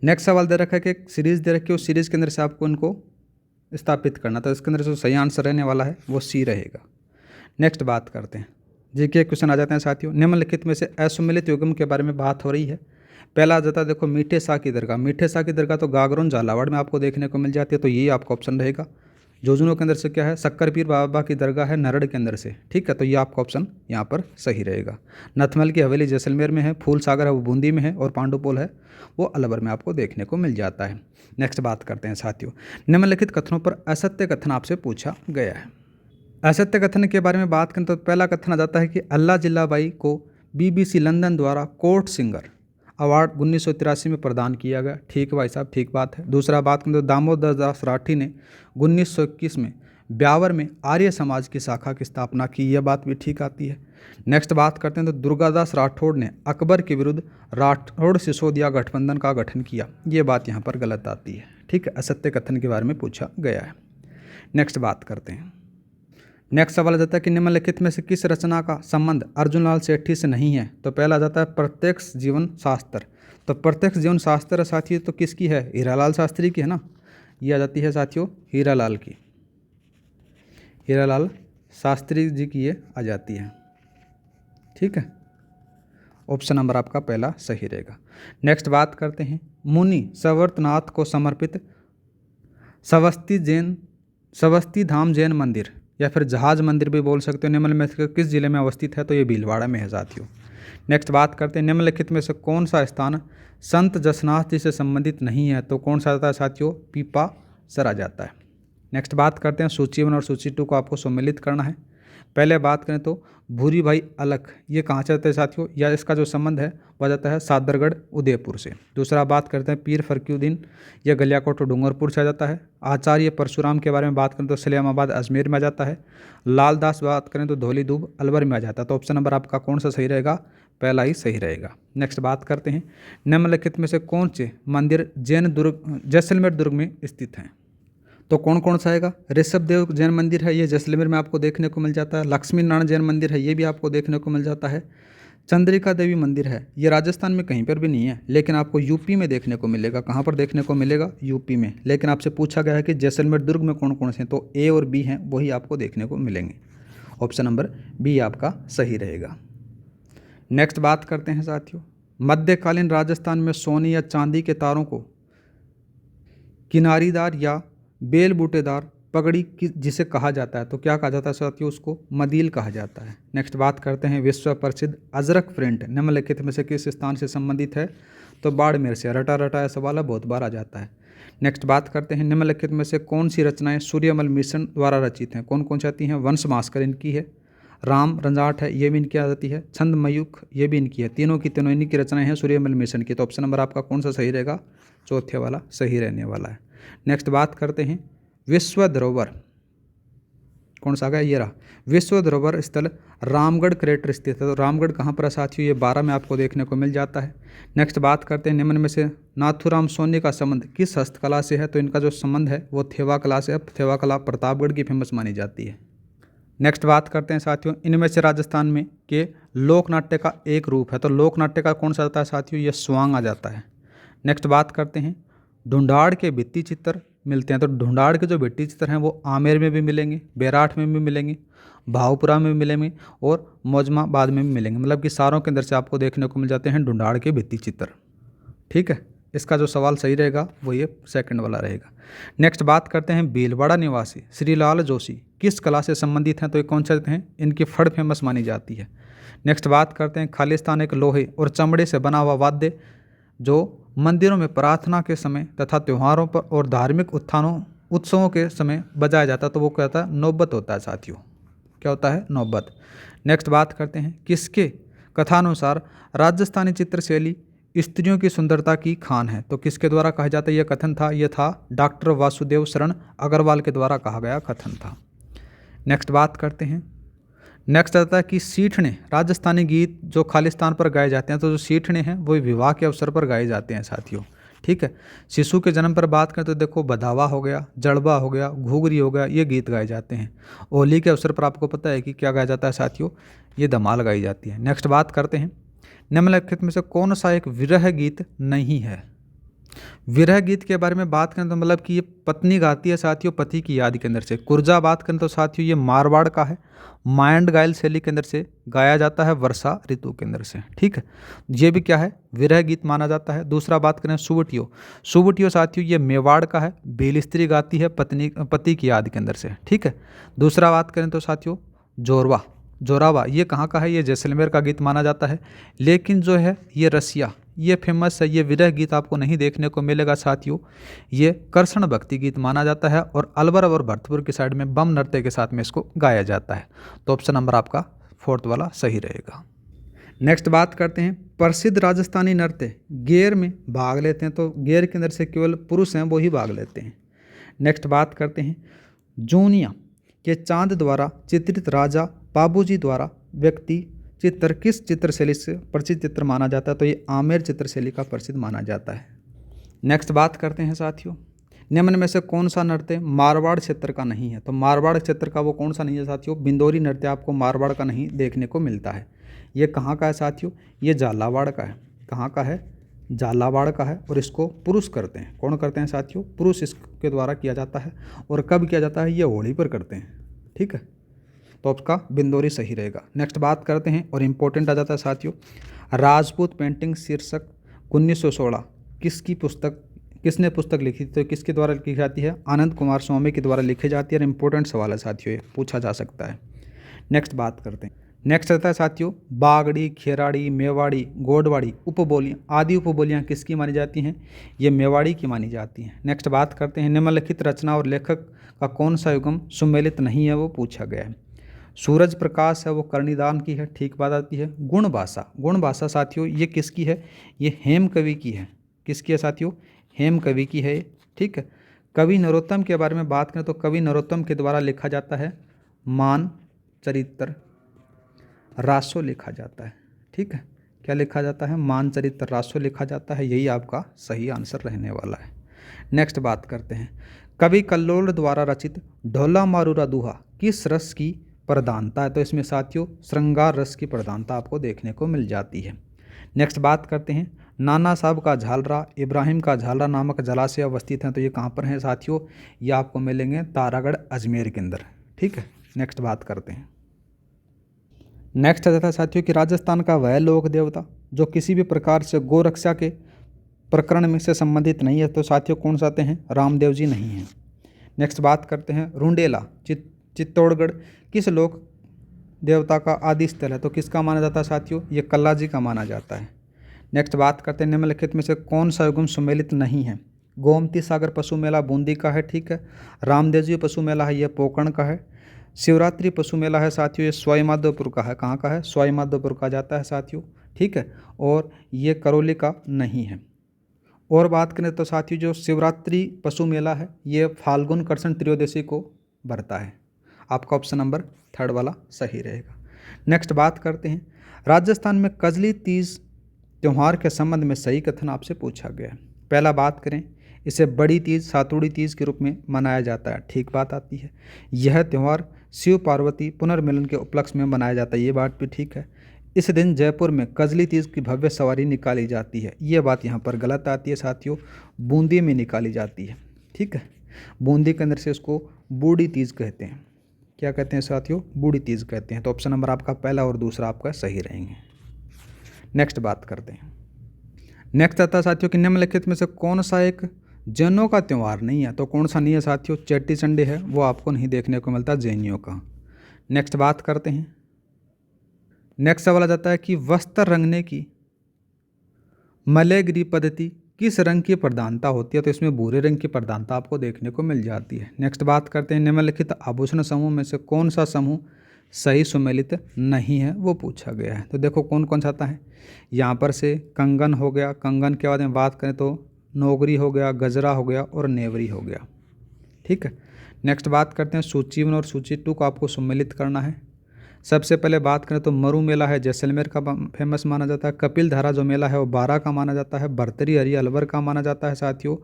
नेक्स्ट सवाल दे रखा है कि एक सीरीज़ दे रखी है, उस सीरीज़ के अंदर से आपको इनको स्थापित करना। तो इसके अंदर जो सही आंसर रहने वाला है वो सी रहेगा। नेक्स्ट बात करते हैं। जीके क्वेश्चन आ जाते हैं साथियों। निम्नलिखित में से असम्मिलित युग्म के बारे में बात हो रही है। पहला आ जाता है देखो मीठे सा की दरगाह। मीठे सा की दरगाह तो गागरोन झालावाड़ में आपको देखने को मिल जाती है, तो यही आपका ऑप्शन रहेगा। झुंझुनू के अंदर से क्या है, शक्कर पीर बाबा की दरगाह है नरड़ के अंदर से। ठीक है, तो ये आपका ऑप्शन यहाँ पर सही रहेगा। नथमल की हवेली जैसलमेर में है, फूल सागर है वो बूंदी में है, और पांडुपोल है वो अलवर में आपको देखने को मिल जाता है। नेक्स्ट बात करते हैं साथियों, निम्नलिखित कथनों पर असत्य कथन आपसे पूछा गया है। असत्य कथन के बारे में बात करें तो पहला कथन आ जाता है कि अल्लाह जिल्लाबाई को BBC लंदन द्वारा कोर्ट सिंगर अवार्ड 1983 में प्रदान किया गया। ठीक है भाई साहब, ठीक बात है। दूसरा बात करें तो दामोदर दास राठी ने 1921 में ब्यावर में आर्य समाज की शाखा की स्थापना की, यह बात भी ठीक आती है। नेक्स्ट बात करते हैं तो दुर्गादास राठौड़ ने अकबर के विरुद्ध राठौड़ सिसोदिया गठबंधन का गठन किया, ये बात यहाँ पर गलत आती है। ठीक है, असत्य कथन के बारे में पूछा गया है। नेक्स्ट बात करते हैं। नेक्स्ट सवाल आ जाता है कि निम्नलिखित में से किस रचना का संबंध अर्जुनलाल सेठी से नहीं है। तो पहला आ जाता है प्रत्यक्ष जीवन शास्त्र। तो प्रत्यक्ष जीवन शास्त्र साथियों तो किसकी है, हीरालाल शास्त्री की है ना। ये आ जाती है साथियों हीरालाल की, हीरालाल शास्त्री जी की ये आ जाती है। ठीक है, ऑप्शन नंबर आपका पहला सही रहेगा। नेक्स्ट बात करते हैं, मुनि सवर्तनाथ को समर्पित सवस्ती धाम जैन मंदिर या फिर जहाज मंदिर भी बोल सकते हो, निम्न में से किस जिले में अवस्थित है। तो ये भीलवाड़ा में है साथियों। नेक्स्ट बात करते हैं, निम्नलिखित में से कौन सा स्थान संत जसनाथ जी से संबंधित नहीं है। तो कौन सा आता है साथियों, पीपा सर आ जाता है। नेक्स्ट बात करते हैं, सूची 1 और सूची 2 को आपको सम्मिलित करना है। पहले बात करें तो भूरी भाई अलख, ये कहाँ से आता है साथियों, या इसका जो संबंध है वह जाता है सादरगढ़ उदयपुर से। दूसरा बात करते हैं पीर फरक्युद्दीन, यह गलियाकोट और डूंगरपुर से आ जाता है। आचार्य परशुराम के बारे में बात करें तो सलेमाबाद अजमेर में आ जाता है। लालदास बात करें तो धौली दूब अलवर में आ जाता है। तो ऑप्शन नंबर आपका कौन सा सही रहेगा, पहला ही सही रहेगा। नेक्स्ट बात करते हैं, निम्नलिखित में से कौन से मंदिर जैसलमेर दुर्ग में स्थित हैं। तो कौन कौन सा आएगा, ऋषभदेव जैन मंदिर है, ये जैसलमेर में आपको देखने को मिल जाता है। लक्ष्मी नारायण जैन मंदिर है, ये भी आपको देखने को मिल जाता है। चंद्रिका देवी मंदिर है, ये राजस्थान में कहीं पर भी नहीं है, लेकिन आपको यूपी में देखने को मिलेगा। कहाँ पर देखने को मिलेगा, यूपी में। लेकिन आपसे पूछा गया है कि जैसलमेर दुर्ग में कौन कौन से हैं, तो ए और बी हैं, वही आपको देखने को मिलेंगे। ऑप्शन नंबर बी आपका सही रहेगा। नेक्स्ट बात करते हैं साथियों, मध्यकालीन राजस्थान में सोने या चांदी के तारों को किनारीदार या बेल बूटेदार पगड़ी जिसे कहा जाता है, तो क्या कहा जाता है साथियों, उसको मदील कहा जाता है। नेक्स्ट बात करते हैं, विश्व प्रसिद्ध अजरक प्रिंट निम्नलिखित में से किस स्थान से संबंधित है। तो बाड़मेर से। रटा रटाया सवाल है, बहुत बार आ जाता है। नेक्स्ट बात करते हैं, निम्नलिखित में से कौन सी रचनाएं सूर्यमल मिशन द्वारा रचित हैं। कौन कौन सी आती हैं, वंश मास्कर इनकी है, राम रंजाट है, ये भी इनकी आ जाती है, छंद मयूख ये भी इनकी है। तीनों की तीनों इन्हीं की रचनाएं हैं सूर्यमल मिशन की। तो ऑप्शन नंबर आपका कौन सा सही रहेगा, चौथे वाला सही रहने वाला है। नेक्स्ट बात करते हैं, विश्व धरोहर कौन सा आ गया, ये रहा। विश्व धरोहर स्थल रामगढ़ क्रेटर स्थित है। तो रामगढ़ कहाँ पर है साथियों, ये 12 में आपको देखने को मिल जाता है। नेक्स्ट बात करते हैं, निम्न में से नाथूराम सोनी का संबंध किस हस्तकला से है। तो इनका जो संबंध है वो थेवा कला से है। थेवा कला प्रतापगढ़ की फेमस मानी जाती है। नेक्स्ट बात करते हैं साथियों, इनमें से राजस्थान में के लोक नाट्य का एक रूप है। तो लोक नाट्य का कौन सा आता है साथियों, ये स्वांग आ जाता है। नेक्स्ट बात करते हैं, ढूंढाड़ के भित्ति चित्र मिलते हैं। तो ढूंढाड़ के जो भित्ति चित्र हैं वो आमेर में भी मिलेंगे, बेराठ में भी मिलेंगे, भावपुरा में भी मिलेंगे और मौजमाबाद में भी मिलेंगे। मतलब कि सारों के अंदर से आपको देखने को मिल जाते हैं ढूंढाड़ के भित्ति चित्र। ठीक है, इसका जो सवाल सही रहेगा वो ये सेकंड वाला रहेगा। नेक्स्ट बात करते हैं, भीलवाड़ा निवासी श्रीलाल जोशी किस कला से संबंधित हैं। तो ये कौन से हैं, इनकी फड़ फेमस मानी जाती है। नेक्स्ट बात करते हैं, खालिस्तान एक लोहे और चमड़े से बना हुआ वाद्य जो मंदिरों में प्रार्थना के समय तथा त्योहारों पर और धार्मिक उत्सवों के समय बजाया जाता है। तो वो क्या होता है, नौबत होता है साथियों। क्या होता है, नौबत। नेक्स्ट बात करते हैं, किसके कथानुसार राजस्थानी चित्रशैली स्त्रियों की सुंदरता की खान है। तो किसके द्वारा कहा जाता है यह कथन था, यह था डॉक्टर वासुदेव शरण अग्रवाल के द्वारा कहा गया कथन था। नेक्स्ट बात करते हैं, नेक्स्ट आता है कि सीठने राजस्थानी गीत जो खालिस्तान पर गाए जाते हैं। तो जो सीठने हैं वो विवाह के अवसर पर गाए जाते हैं साथियों। ठीक है, शिशु के जन्म पर बात करें तो देखो बधावा हो गया, जड़बा हो गया, घुघरी हो गया, ये गीत गाए जाते हैं। होली के अवसर पर आपको पता है कि क्या गाया जाता है साथियों, ये धमाल गाई जाती है। नेक्स्ट बात करते हैं, निम्नलिखित में से कौन सा एक विरह गीत नहीं है। विरह गीत के बारे में बात करें तो मतलब कि ये पत्नी गाती है साथियों पति की याद के अंदर से। कुर्जा बात करें तो साथियों ये मारवाड़ का है। मांड गायल शैली के अंदर से गाया जाता है वर्षा ऋतु के अंदर से। ठीक है, ये भी क्या है, विरह गीत माना जाता है। दूसरा बात करें सुवटियो, सुवटियो साथियों ये मेवाड़ का है। बेल स्त्री गाती है पति की याद के अंदर से। ठीक है, दूसरा बात करें तो साथियों जोरवा, जोरावा ये कहाँ का है, ये जैसलमेर का गीत माना जाता है। लेकिन जो है ये रसिया, ये फेमस है, ये विरह गीत आपको नहीं देखने को मिलेगा साथियों। ये कर्षण भक्ति गीत माना जाता है और अलवर और भरतपुर की साइड में बम नृत्य के साथ में इसको गाया जाता है। तो ऑप्शन नंबर आपका फोर्थ वाला सही रहेगा। नेक्स्ट बात करते हैं प्रसिद्ध राजस्थानी नृत्य गेर में भाग लेते हैं, तो गेर के अंदर से केवल पुरुष हैं वो ही भाग लेते हैं। नेक्स्ट बात करते हैं जूनिया के चांद द्वारा चित्रित राजा बाबूजी द्वारा व्यक्ति चित्र किस चित्रशैली से प्रसिद्ध चित्र माना जाता है, तो ये आमेर चित्रशैली का प्रसिद्ध माना जाता है। नेक्स्ट बात करते हैं साथियों निम्न में से कौन सा नृत्य मारवाड़ क्षेत्र का नहीं है, तो मारवाड़ क्षेत्र का वो कौन सा नहीं है साथियों, बिंदोरी नृत्य आपको मारवाड़ का नहीं देखने को मिलता है। ये कहाँ का है साथियों, ये झालावाड़ का है। कहाँ का है, झालावाड़ का है। और इसको पुरुष करते हैं, कौन करते हैं साथियों, पुरुष इसके द्वारा किया जाता है। और कब किया जाता है, ये होली पर करते हैं। ठीक है, तो आपका बिंदोरी सही रहेगा। नेक्स्ट बात करते हैं और इम्पोर्टेंट आ जाता है साथियों राजपूत पेंटिंग शीर्षक 1916 किसकी पुस्तक, किसने पुस्तक लिखी थी, तो किसके द्वारा लिखी जाती है, आनंद कुमार स्वामी के द्वारा लिखी जाती है। और इम्पोर्टेंट सवाल है साथियों, ये पूछा जा सकता है। नेक्स्ट बात करते हैं, नेक्स्ट आता है साथियों बागड़ी, खेराड़ी, मेवाड़ी, गोडवाड़ी उपबोलियाँ, आदि उपबोलियाँ किसकी मानी जाती हैं, ये मेवाड़ी की मानी जाती हैं। नेक्स्ट बात करते हैं निम्नलिखित रचना और लेखक का कौन सा युगम सुमेलित नहीं है, वो पूछा गया है। सूरज प्रकाश है वो कर्णिदान की है, ठीक बात आती है। गुण भाषा, गुण भाषा साथियों ये किसकी है, ये हेम कवि की है। किसकी है साथियों, हेम कवि की है। ठीक है, कवि नरोत्तम के बारे में बात करें तो कवि नरोत्तम के द्वारा लिखा जाता है मान चरित्र रासो लिखा जाता है। ठीक है, क्या लिखा जाता है, मान चरित्र रासो लिखा जाता है। यही आपका सही आंसर रहने वाला है। नेक्स्ट बात करते हैं कवि कल्लोल द्वारा रचित ढोला मारूरा दुहा किस रस की प्रधानता है, तो इसमें साथियों श्रृंगार रस की प्रधानता आपको देखने को मिल जाती है। नेक्स्ट बात करते हैं नाना साहब का झालरा, इब्राहिम का झालरा नामक जलाशय अवस्थित हैं, तो ये कहाँ पर हैं साथियों, ये आपको मिलेंगे तारागढ़ अजमेर के अंदर। ठीक है, नेक्स्ट बात करते हैं। नेक्स्ट आता है साथियों कि राजस्थान का वह लोक देवता जो किसी भी प्रकार से गौ रक्षा के प्रकरण में से संबंधित नहीं है, तो साथियों कौन सा आते हैं, रामदेव जी नहीं हैं। नेक्स्ट बात करते हैं रुंडेला चित्तौड़गढ़ किस लोक देवता का आदि स्थल है, तो किसका माना जाता है साथियों, ये कल्ला जी का माना जाता है। नेक्स्ट बात करते हैं निम्नलिखित में से कौन सा युगम सुमेलित नहीं है, गोमती सागर पशु मेला बूंदी का है। ठीक है, रामदेव जी पशु मेला है ये पोकरण का है। शिवरात्रि पशु मेला है साथियों ये सवाई माधोपुर का है। कहाँ का है, सवाई माधोपुर का जाता है साथियों। ठीक है, और ये करौली का नहीं है। और बात करें तो साथियों जो शिवरात्रि पशु मेला है ये फाल्गुन कृष्ण त्रयोदशी को भरता है। आपका ऑप्शन नंबर थर्ड वाला सही रहेगा। नेक्स्ट बात करते हैं राजस्थान में कजली तीज त्यौहार के संबंध में सही कथन आपसे पूछा गया है। पहला बात करें इसे बड़ी तीज सातुड़ी तीज के रूप में मनाया जाता है, ठीक बात आती है। यह त्यौहार शिव पार्वती पुनर्मिलन के उपलक्ष्य में मनाया जाता है, ये बात भी ठीक है। इस दिन जयपुर में कजली तीज की भव्य सवारी निकाली जाती है, ये बात यहाँ पर गलत आती है साथियों, बूंदी में निकाली जाती है। ठीक है, बूंदी के अंदर से इसको बूढ़ी तीज कहते हैं। क्या कहते हैं साथियों, बूढ़ी तीज कहते हैं। तो ऑप्शन नंबर आपका पहला और दूसरा आपका सही रहेंगे। नेक्स्ट बात करते हैं। नेक्स्ट आता है साथियों कि निम्नलिखित में से कौन सा एक जैनों का त्यौहार नहीं है, तो कौन सा नहीं है साथियों, चेट्टी चंडी है वो आपको नहीं देखने को मिलता जैनियों का। नेक्स्ट बात करते हैं। नेक्स्ट सवाल आ जाता है कि वस्त्र रंगने की मलयगिरी पद्धति किस रंग की प्रधानता होती है, तो इसमें भूरे रंग की प्रधानता आपको देखने को मिल जाती है। नेक्स्ट बात करते हैं निम्नलिखित आभूषण समूह में से कौन सा समूह सही सुमेलित नहीं है, वो पूछा गया है। तो देखो कौन कौन सा आता है, यहाँ पर से कंगन हो गया, कंगन के बाद में बात करें तो नोगरी हो गया, गजरा हो गया और नेवरी हो गया। ठीक है, नेक्स्ट बात करते हैं सूची 1 और सूची 2 को आपको सम्मिलित करना है। सबसे पहले बात करें तो मरु मेला है जैसलमेर का फेमस माना जाता है। कपिल धारा जो मेला है वो बारा का माना जाता है। भरतरी हरी अलवर का माना जाता है साथियों।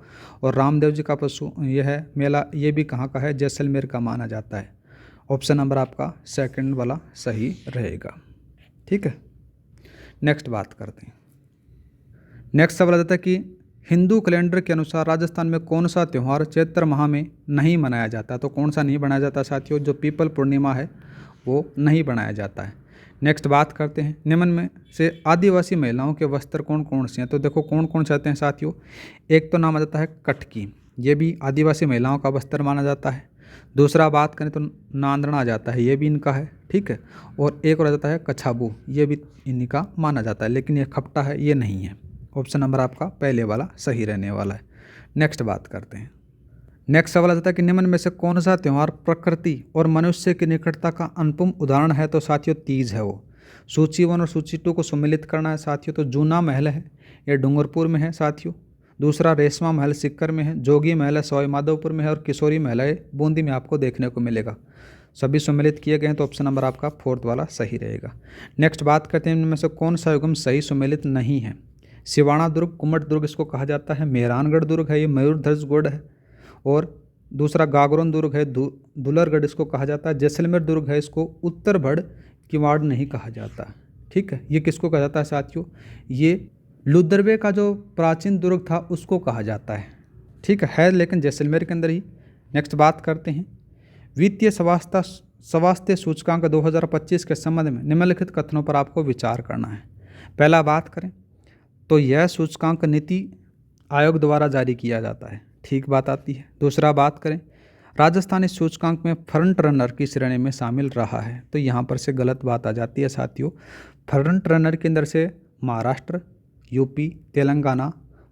और रामदेव जी का पशु यह है मेला, ये भी कहाँ का है, जैसलमेर का माना जाता है। ऑप्शन नंबर आपका सेकंड वाला सही रहेगा। ठीक है, नेक्स्ट बात करते हैं। नेक्स्ट सवाल आता है कि हिंदू कैलेंडर के अनुसार राजस्थान में कौन सा त्यौहार चैत्र माह में नहीं मनाया जाता? तो कौन सा नहीं मनाया जाता साथियों? जो पीपल पूर्णिमा है वो नहीं बनाया जाता है। नेक्स्ट बात करते हैं, निम्न में से आदिवासी महिलाओं के वस्त्र कौन कौन से हैं? तो देखो कौन कौन से आते हैं साथियों। एक तो नाम आ जाता है कटकी, ये भी आदिवासी महिलाओं का वस्त्र माना जाता है। दूसरा बात करें तो नांदना आ जाता है, ये भी इनका है, ठीक है। और एक और आ जाता है कछाबू, ये भी इन्हीं का माना जाता है, लेकिन ये खपटा है, ये नहीं है। ऑप्शन नंबर आपका पहले वाला सही रहने वाला है। नेक्स्ट बात करते हैं। नेक्स्ट सवाल आ जाता है कि निम्न में से कौन सा त्यौहार प्रकृति और मनुष्य की निकटता का अनुपम उदाहरण है? तो साथियों तीज है वो। सूची 1 और सूची 2 को सम्मिलित करना है साथियों, तो जूना महल है, ये डूंगरपुर में है साथियों। दूसरा रेशमा महल सिक्कर में है, जोगी महल है सवाई माधोपुर में है, और किशोरी महल है बूंदी में आपको देखने को मिलेगा। सभी सम्मिलित किए गए हैं, तो ऑप्शन नंबर आपका 4th वाला सही रहेगा। नेक्स्ट बात करते हैं इनमें से कौन सा युगम सही सम्मिलित नहीं है? सिवाना दुर्ग, कुमट दुर्ग इसको कहा जाता है, मेहरानगढ़ दुर्ग है, ये मयूरध्वज है, और दूसरा गागरोन दुर्ग है, दुलरगढ़ इसको कहा जाता है, जैसलमेर दुर्ग है, इसको उत्तरभड़ किवाड़ नहीं कहा जाता, ठीक है। ये किसको कहा जाता है साथियों? ये लुदरवे का जो प्राचीन दुर्ग था उसको कहा जाता है, ठीक है लेकिन जैसलमेर के अंदर ही। नेक्स्ट बात करते हैं, वित्तीय स्वास्थ्य सूचकांक 2025 के संबंध में निम्नलिखित कथनों पर आपको विचार करना है। पहला बात करें तो यह सूचकांक नीति आयोग द्वारा जारी किया जाता है, ठीक बात आती है। दूसरा बात करें, राजस्थान इस सूचकांक में फ्रंट रनर की श्रेणी में शामिल रहा है, तो यहाँ पर से गलत बात आ जाती है साथियों। फ्रंट रनर के अंदर से महाराष्ट्र, यूपी, तेलंगाना,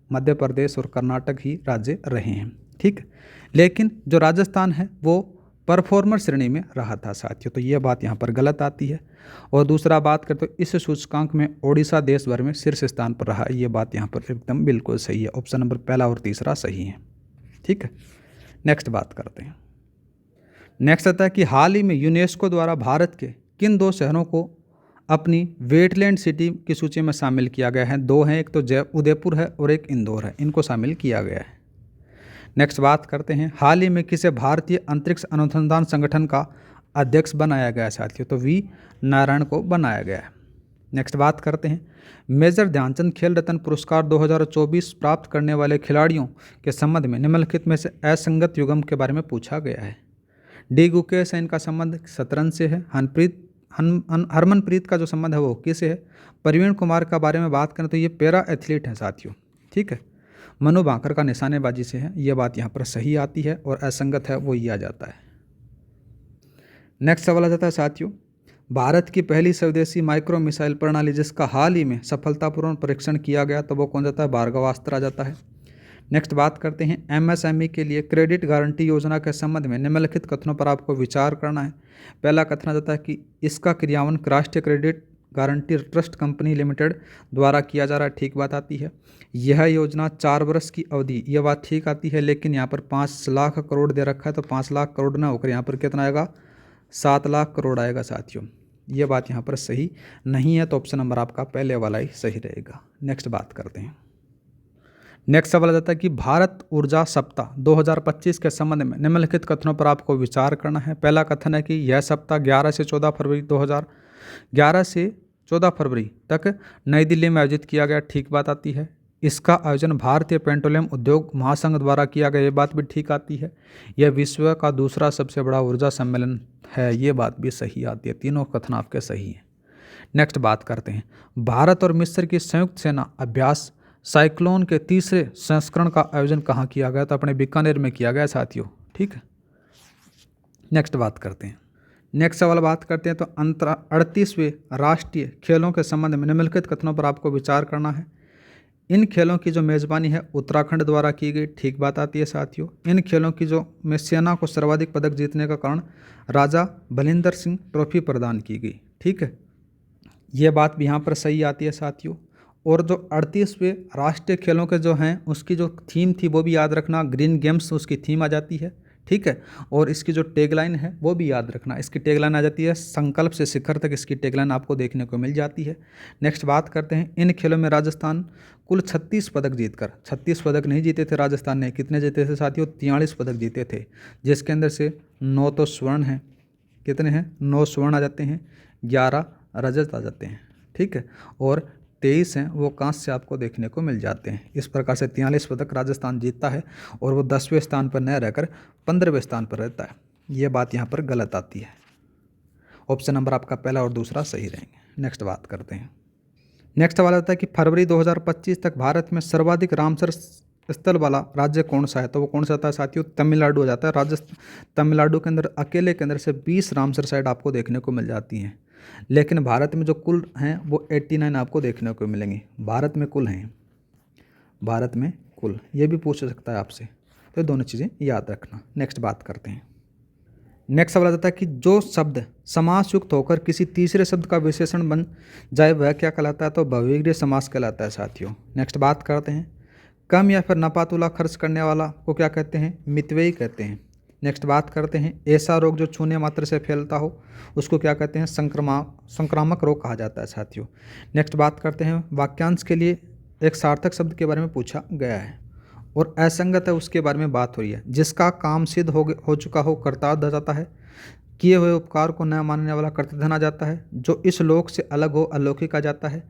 मध्य प्रदेश और कर्नाटक ही राज्य रहे हैं, ठीक। लेकिन जो राजस्थान है वो परफॉर्मर श्रेणी में रहा था साथियों, तो ये बात यहाँ पर गलत आती है। और दूसरा बात करें तो इस सूचकांक में ओडिशा देश भर में शीर्ष स्थान पर रहा है, ये बात यहाँ पर एकदम बिल्कुल सही है। ऑप्शन नंबर पहला और तीसरा सही है, ठीक है। नेक्स्ट बात करते हैं। नेक्स्ट आता है कि हाल ही में यूनेस्को द्वारा भारत के किन 2 शहरों को अपनी वेटलैंड सिटी की सूची में शामिल किया गया है? 2 हैं, एक तो उदयपुर है और एक इंदौर है, इनको शामिल किया गया है। नेक्स्ट बात करते हैं, हाल ही में किसे भारतीय अंतरिक्ष अनुसंधान संगठन का अध्यक्ष बनाया गया है साथियों? तो वी नारायण को बनाया गया है। नेक्स्ट बात करते हैं, मेजर ध्यानचंद खेल रत्न पुरस्कार 2024 प्राप्त करने वाले खिलाड़ियों के संबंध में निम्नलिखित में से असंगत युग्म के बारे में पूछा गया है। डी गुकेश है, इनका संबंध शतरंज से है। हरमनप्रीत का जो संबंध है वो हॉकी से है। प्रवीण कुमार का बारे में बात करें तो ये पैरा एथलीट हैं साथियों, ठीक है। मनु भाकर का निशानेबाजी से है, ये बात यहाँ पर सही आती है, और असंगत है वो ये आ जाता है। नेक्स्ट सवाल आ जाता है साथियों, भारत की पहली स्वदेशी माइक्रो मिसाइल प्रणाली जिसका हाल ही में सफलतापूर्वक परीक्षण किया गया, तो वो कौन जाता है? भार्गवास्त्र आ जाता है। नेक्स्ट बात करते हैं, एमएसएमई के लिए क्रेडिट गारंटी योजना के संबंध में निम्नलिखित कथनों पर आपको विचार करना है। पहला कथन आ जाता है कि इसका क्रियान्वयन राष्ट्रीय credit guarantee trust company limited द्वारा किया जा रहा है, ठीक बात आती है। यह योजना 4 वर्ष की अवधि, यह बात ठीक आती है, लेकिन यहाँ पर 5 लाख करोड़ दे रखा है, तो 5 लाख करोड़ ना होकर यहाँ पर कितना आएगा? 7 लाख करोड़ आएगा साथियों, ये बात यहाँ पर सही नहीं है, तो ऑप्शन नंबर आपका पहले वाला ही सही रहेगा। नेक्स्ट बात करते हैं। नेक्स्ट सवाल आ जाता है कि भारत ऊर्जा सप्ताह 2025 के संबंध में निम्नलिखित कथनों पर आपको विचार करना है। पहला कथन है कि यह सप्ताह 11 से 14 फरवरी तक नई दिल्ली में आयोजित किया गया, ठीक बात आती है। इसका आयोजन भारतीय पेट्रोलियम उद्योग महासंघ द्वारा किया गया, ये बात भी ठीक आती है। यह विश्व का दूसरा सबसे बड़ा ऊर्जा सम्मेलन है, ये बात भी सही आती है। तीनों कथन आपके सही हैं। नेक्स्ट बात करते हैं, भारत और मिस्र की संयुक्त सेना अभ्यास साइक्लोन के तीसरे संस्करण का आयोजन कहाँ किया गया? तो अपने बीकानेर में किया गया साथियों, ठीक है। नेक्स्ट बात करते हैं। नेक्स्ट सवाल बात करते हैं तो 38वें राष्ट्रीय खेलों के संबंध में निम्नलिखित कथनों पर आपको विचार करना है। इन खेलों की जो मेज़बानी है उत्तराखंड द्वारा की गई, ठीक बात आती है साथियों। इन खेलों की जो में सेना को सर्वाधिक पदक जीतने का कारण राजा बलिंदर सिंह ट्रॉफी प्रदान की गई, ठीक है, ये बात भी यहाँ पर सही आती है साथियों। और जो 38वें राष्ट्रीय खेलों के जो हैं उसकी जो थीम थी वो भी याद रखना, ग्रीन गेम्स उसकी थीम आ जाती है, ठीक है। और इसकी जो टैगलाइन है वो भी याद रखना, इसकी टैगलाइन आ जाती है संकल्प से शिखर तक, इसकी टैगलाइन आपको देखने को मिल जाती है। नेक्स्ट बात करते हैं, इन खेलों में राजस्थान कुल 36 पदक जीतकर, 36 पदक नहीं जीते थे राजस्थान ने, कितने जीते थे साथियों? 43 पदक जीते थे, जिसके अंदर से 9 तो स्वर्ण हैं, कितने हैं? 9 स्वर्ण आ जाते हैं, 11 रजत आ जाते हैं, ठीक है, और 23 हैं वो कांस्य आपको देखने को मिल जाते हैं। इस प्रकार से 43 पदक राजस्थान जीतता है और वो 10वें स्थान पर न रहकर 15वें स्थान पर रहता है। ये बात यहाँ पर गलत आती है। ऑप्शन नंबर आपका पहला और दूसरा सही रहेंगे। नेक्स्ट बात करते हैं। नेक्स्ट सवाल आता है कि फरवरी 2025 तक भारत में सर्वाधिक रामसर स्थल वाला राज्य कौन सा है? तो वो कौन सा आता है साथियों? तमिलनाडु हो जाता है। तमिलनाडु के अंदर अकेले के अंदर से 20 रामसर साइट आपको देखने को मिल जाती हैं, लेकिन भारत में जो कुल हैं वो 89 आपको देखने को मिलेंगे। भारत में कुल हैं, भारत में कुल, ये भी पूछ सकता है आपसे, तो दोनों चीज़ें याद रखना। नेक्स्ट बात करते हैं। नेक्स्ट सवाल आता है कि जो शब्द समास युक्त होकर किसी तीसरे शब्द का विशेषण बन जाए वह क्या कहलाता है? तो बहुव्रीहि समास कहलाता है साथियों। नेक्स्ट बात करते हैं। कम या फिर नपातुला खर्च करने वाला को क्या कहते हैं? मितव्ययी कहते हैं। नेक्स्ट बात करते हैं। ऐसा रोग जो छूने मात्र से फैलता हो उसको क्या कहते हैं? संक्रामक रोग कहा जाता है साथियों। नेक्स्ट बात करते हैं। वाक्यांश के लिए एक सार्थक शब्द के बारे में पूछा गया है और असंगत है उसके बारे में बात हो रही है। जिसका काम सिद्ध हो चुका हो कर्तार्थ आ जाता है। किए हुए उपकार को न मानने वाला कर्तधन आ जाता है। जो इस लोक से अलग हो अलौकिक आ जाता है।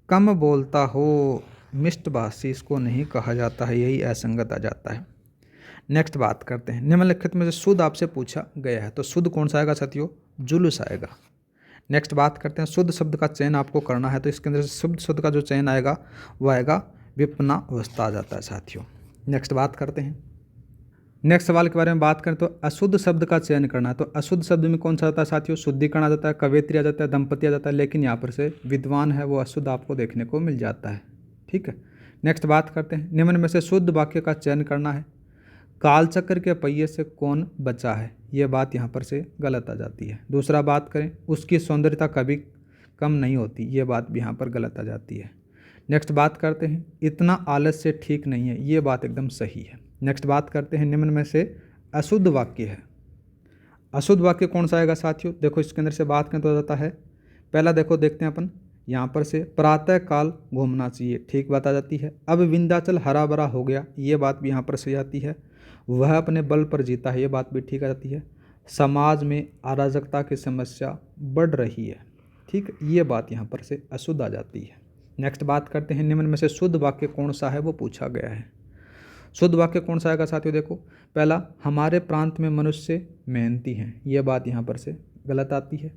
कम बोलता हो मिष्टभाषी इसको नहीं कहा जाता है, यही असंगत आ जाता है। नेक्स्ट बात करते हैं। निम्नलिखित में से शुद्ध आपसे पूछा गया है, तो शुद्ध कौन सा आएगा साथियों? जुलूस आएगा। नेक्स्ट बात करते हैं। शुद्ध शब्द का चयन आपको करना है, तो इसके अंदर से शुद्ध शब्द का जो चयन आएगा वो आएगा विपन्नावस्था आ जाता है साथियों। नेक्स्ट बात करते हैं। नेक्स्ट सवाल के बारे में बात करें तो अशुद्ध शब्द का चयन करना है, तो अशुद्ध शब्द में कौन सा आता है साथियों? शुद्धिकरण आ जाता है, कवयित्री आ जाता है, दंपति आ जाता है, लेकिन यहाँ पर से विद्वान है वो अशुद्ध आपको देखने को मिल जाता है। ठीक है। नेक्स्ट बात करते हैं। निम्न में से शुद्ध वाक्य का चयन करना है। कालचक्र के पहिए से कौन बचा है? ये बात यहाँ पर से गलत आ जाती है। दूसरा बात करें, उसकी सौंदर्यता कभी कम नहीं होती, ये बात भी यहाँ पर गलत आ जाती है। नेक्स्ट बात करते हैं। इतना आलस्य ठीक नहीं है, ये बात एकदम सही है। नेक्स्ट बात करते हैं। निम्न में से अशुद्ध वाक्य है। अशुद्ध वाक्य कौन सा आएगा साथियों? देखो इसके अंदर से बात करें तो जाता है। पहला देखो देखते हैं अपन यहाँ पर से, प्रातः काल घूमना चाहिए, ठीक बात आ जाती है। अब विंध्याचल हरा भरा हो गया, ये बात भी यहाँ पर से आती है। वह अपने बल पर जीता है, ये बात भी ठीक आ जाती है। समाज में अराजकता की समस्या बढ़ रही है, ठीक, ये बात यहाँ पर से अशुद्ध आ जाती है। नेक्स्ट बात करते हैं। निम्न में से शुद्ध वाक्य कौन सा है वो पूछा गया है। शुद्ध वाक्य कौन सा आएगा साथियों? देखो पहला, हमारे प्रांत में मनुष्य मेहनती हैं, ये बात यहाँ पर से गलत आती है।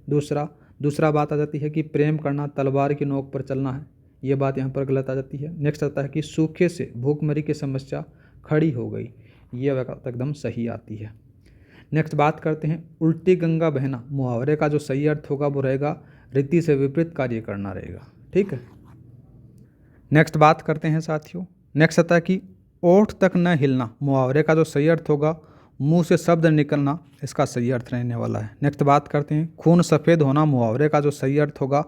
दूसरा बात आ जाती है कि प्रेम करना तलवार की नोक पर चलना है, ये बात यहाँ पर गलत आ जाती है। नेक्स्ट आता है कि सूखे से भूखमरी की समस्या खड़ी हो गई, ये बात एकदम सही आती है। नेक्स्ट बात करते हैं। उल्टी गंगा बहना, मुहावरे का जो सही अर्थ होगा वो रहेगा रीति से विपरीत कार्य करना रहेगा। ठीक है। नेक्स्ट बात करते हैं साथियों। नेक्स्ट आता है कि ओठ तक न हिलना, मुहावरे का जो सही अर्थ होगा मुंह से शब्द निकलना, इसका सही अर्थ रहने वाला है। नेक्स्ट बात करते हैं। खून सफ़ेद होना, मुहावरे का जो सही अर्थ होगा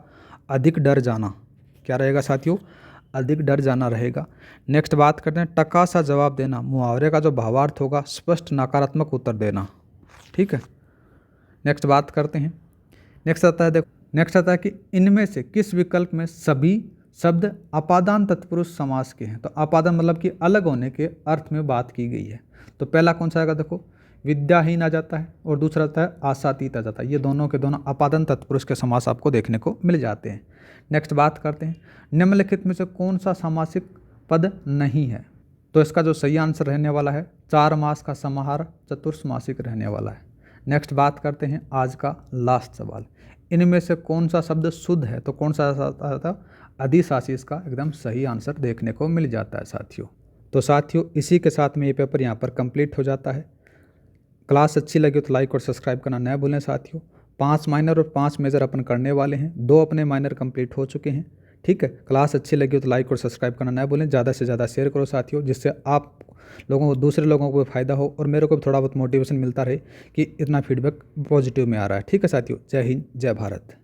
अधिक डर जाना, क्या रहेगा साथियों? अधिक डर जाना रहेगा। नेक्स्ट बात करते हैं। टका सा जवाब देना, मुहावरे का जो भावार्थ होगा स्पष्ट नकारात्मक उत्तर देना। ठीक है। नेक्स्ट बात करते हैं। नेक्स्ट आता है कि इनमें से किस विकल्प में सभी शब्द अपादान तत्पुरुष समास के हैं? तो अपादान मतलब कि अलग होने के अर्थ में बात की गई है। तो पहला कौन सा आएगा? देखो विद्याहीन आ जाता है और दूसरा आता है आशातीत आ जाता है, ये दोनों के दोनों अपादान तत्पुरुष के समास आपको देखने को मिल जाते हैं। नेक्स्ट बात करते हैं। निम्नलिखित में से कौन सा सामासिक पद नहीं है? तो इसका जो सही आंसर रहने वाला है 4 मास का समाहार चतुर्मासिक रहने वाला है। नेक्स्ट बात करते हैं आज का लास्ट सवाल। इनमें से कौन सा शब्द शुद्ध है? तो कौन सा आता था? अधिशासी, इसका एकदम सही आंसर देखने को मिल जाता है साथियों। तो साथियों इसी के साथ में ये पेपर यहाँ पर कंप्लीट हो जाता है। क्लास अच्छी लगी तो लाइक और सब्सक्राइब करना न भूलें साथियों। 5 माइनर और 5 मेजर अपन करने वाले हैं, 2 अपने माइनर कंप्लीट हो चुके हैं। ठीक है। क्लास अच्छी लगी तो लाइक और सब्सक्राइब करना न भूलें, ज़्यादा से ज़्यादा शेयर करो साथियों, जिससे आप लोगों को, दूसरे लोगों को भी फ़ायदा हो और मेरे को भी थोड़ा बहुत मोटिवेशन मिलता रहे कि इतना फीडबैक पॉजिटिव में आ रहा है। ठीक है साथियों। जय हिंद, जय भारत।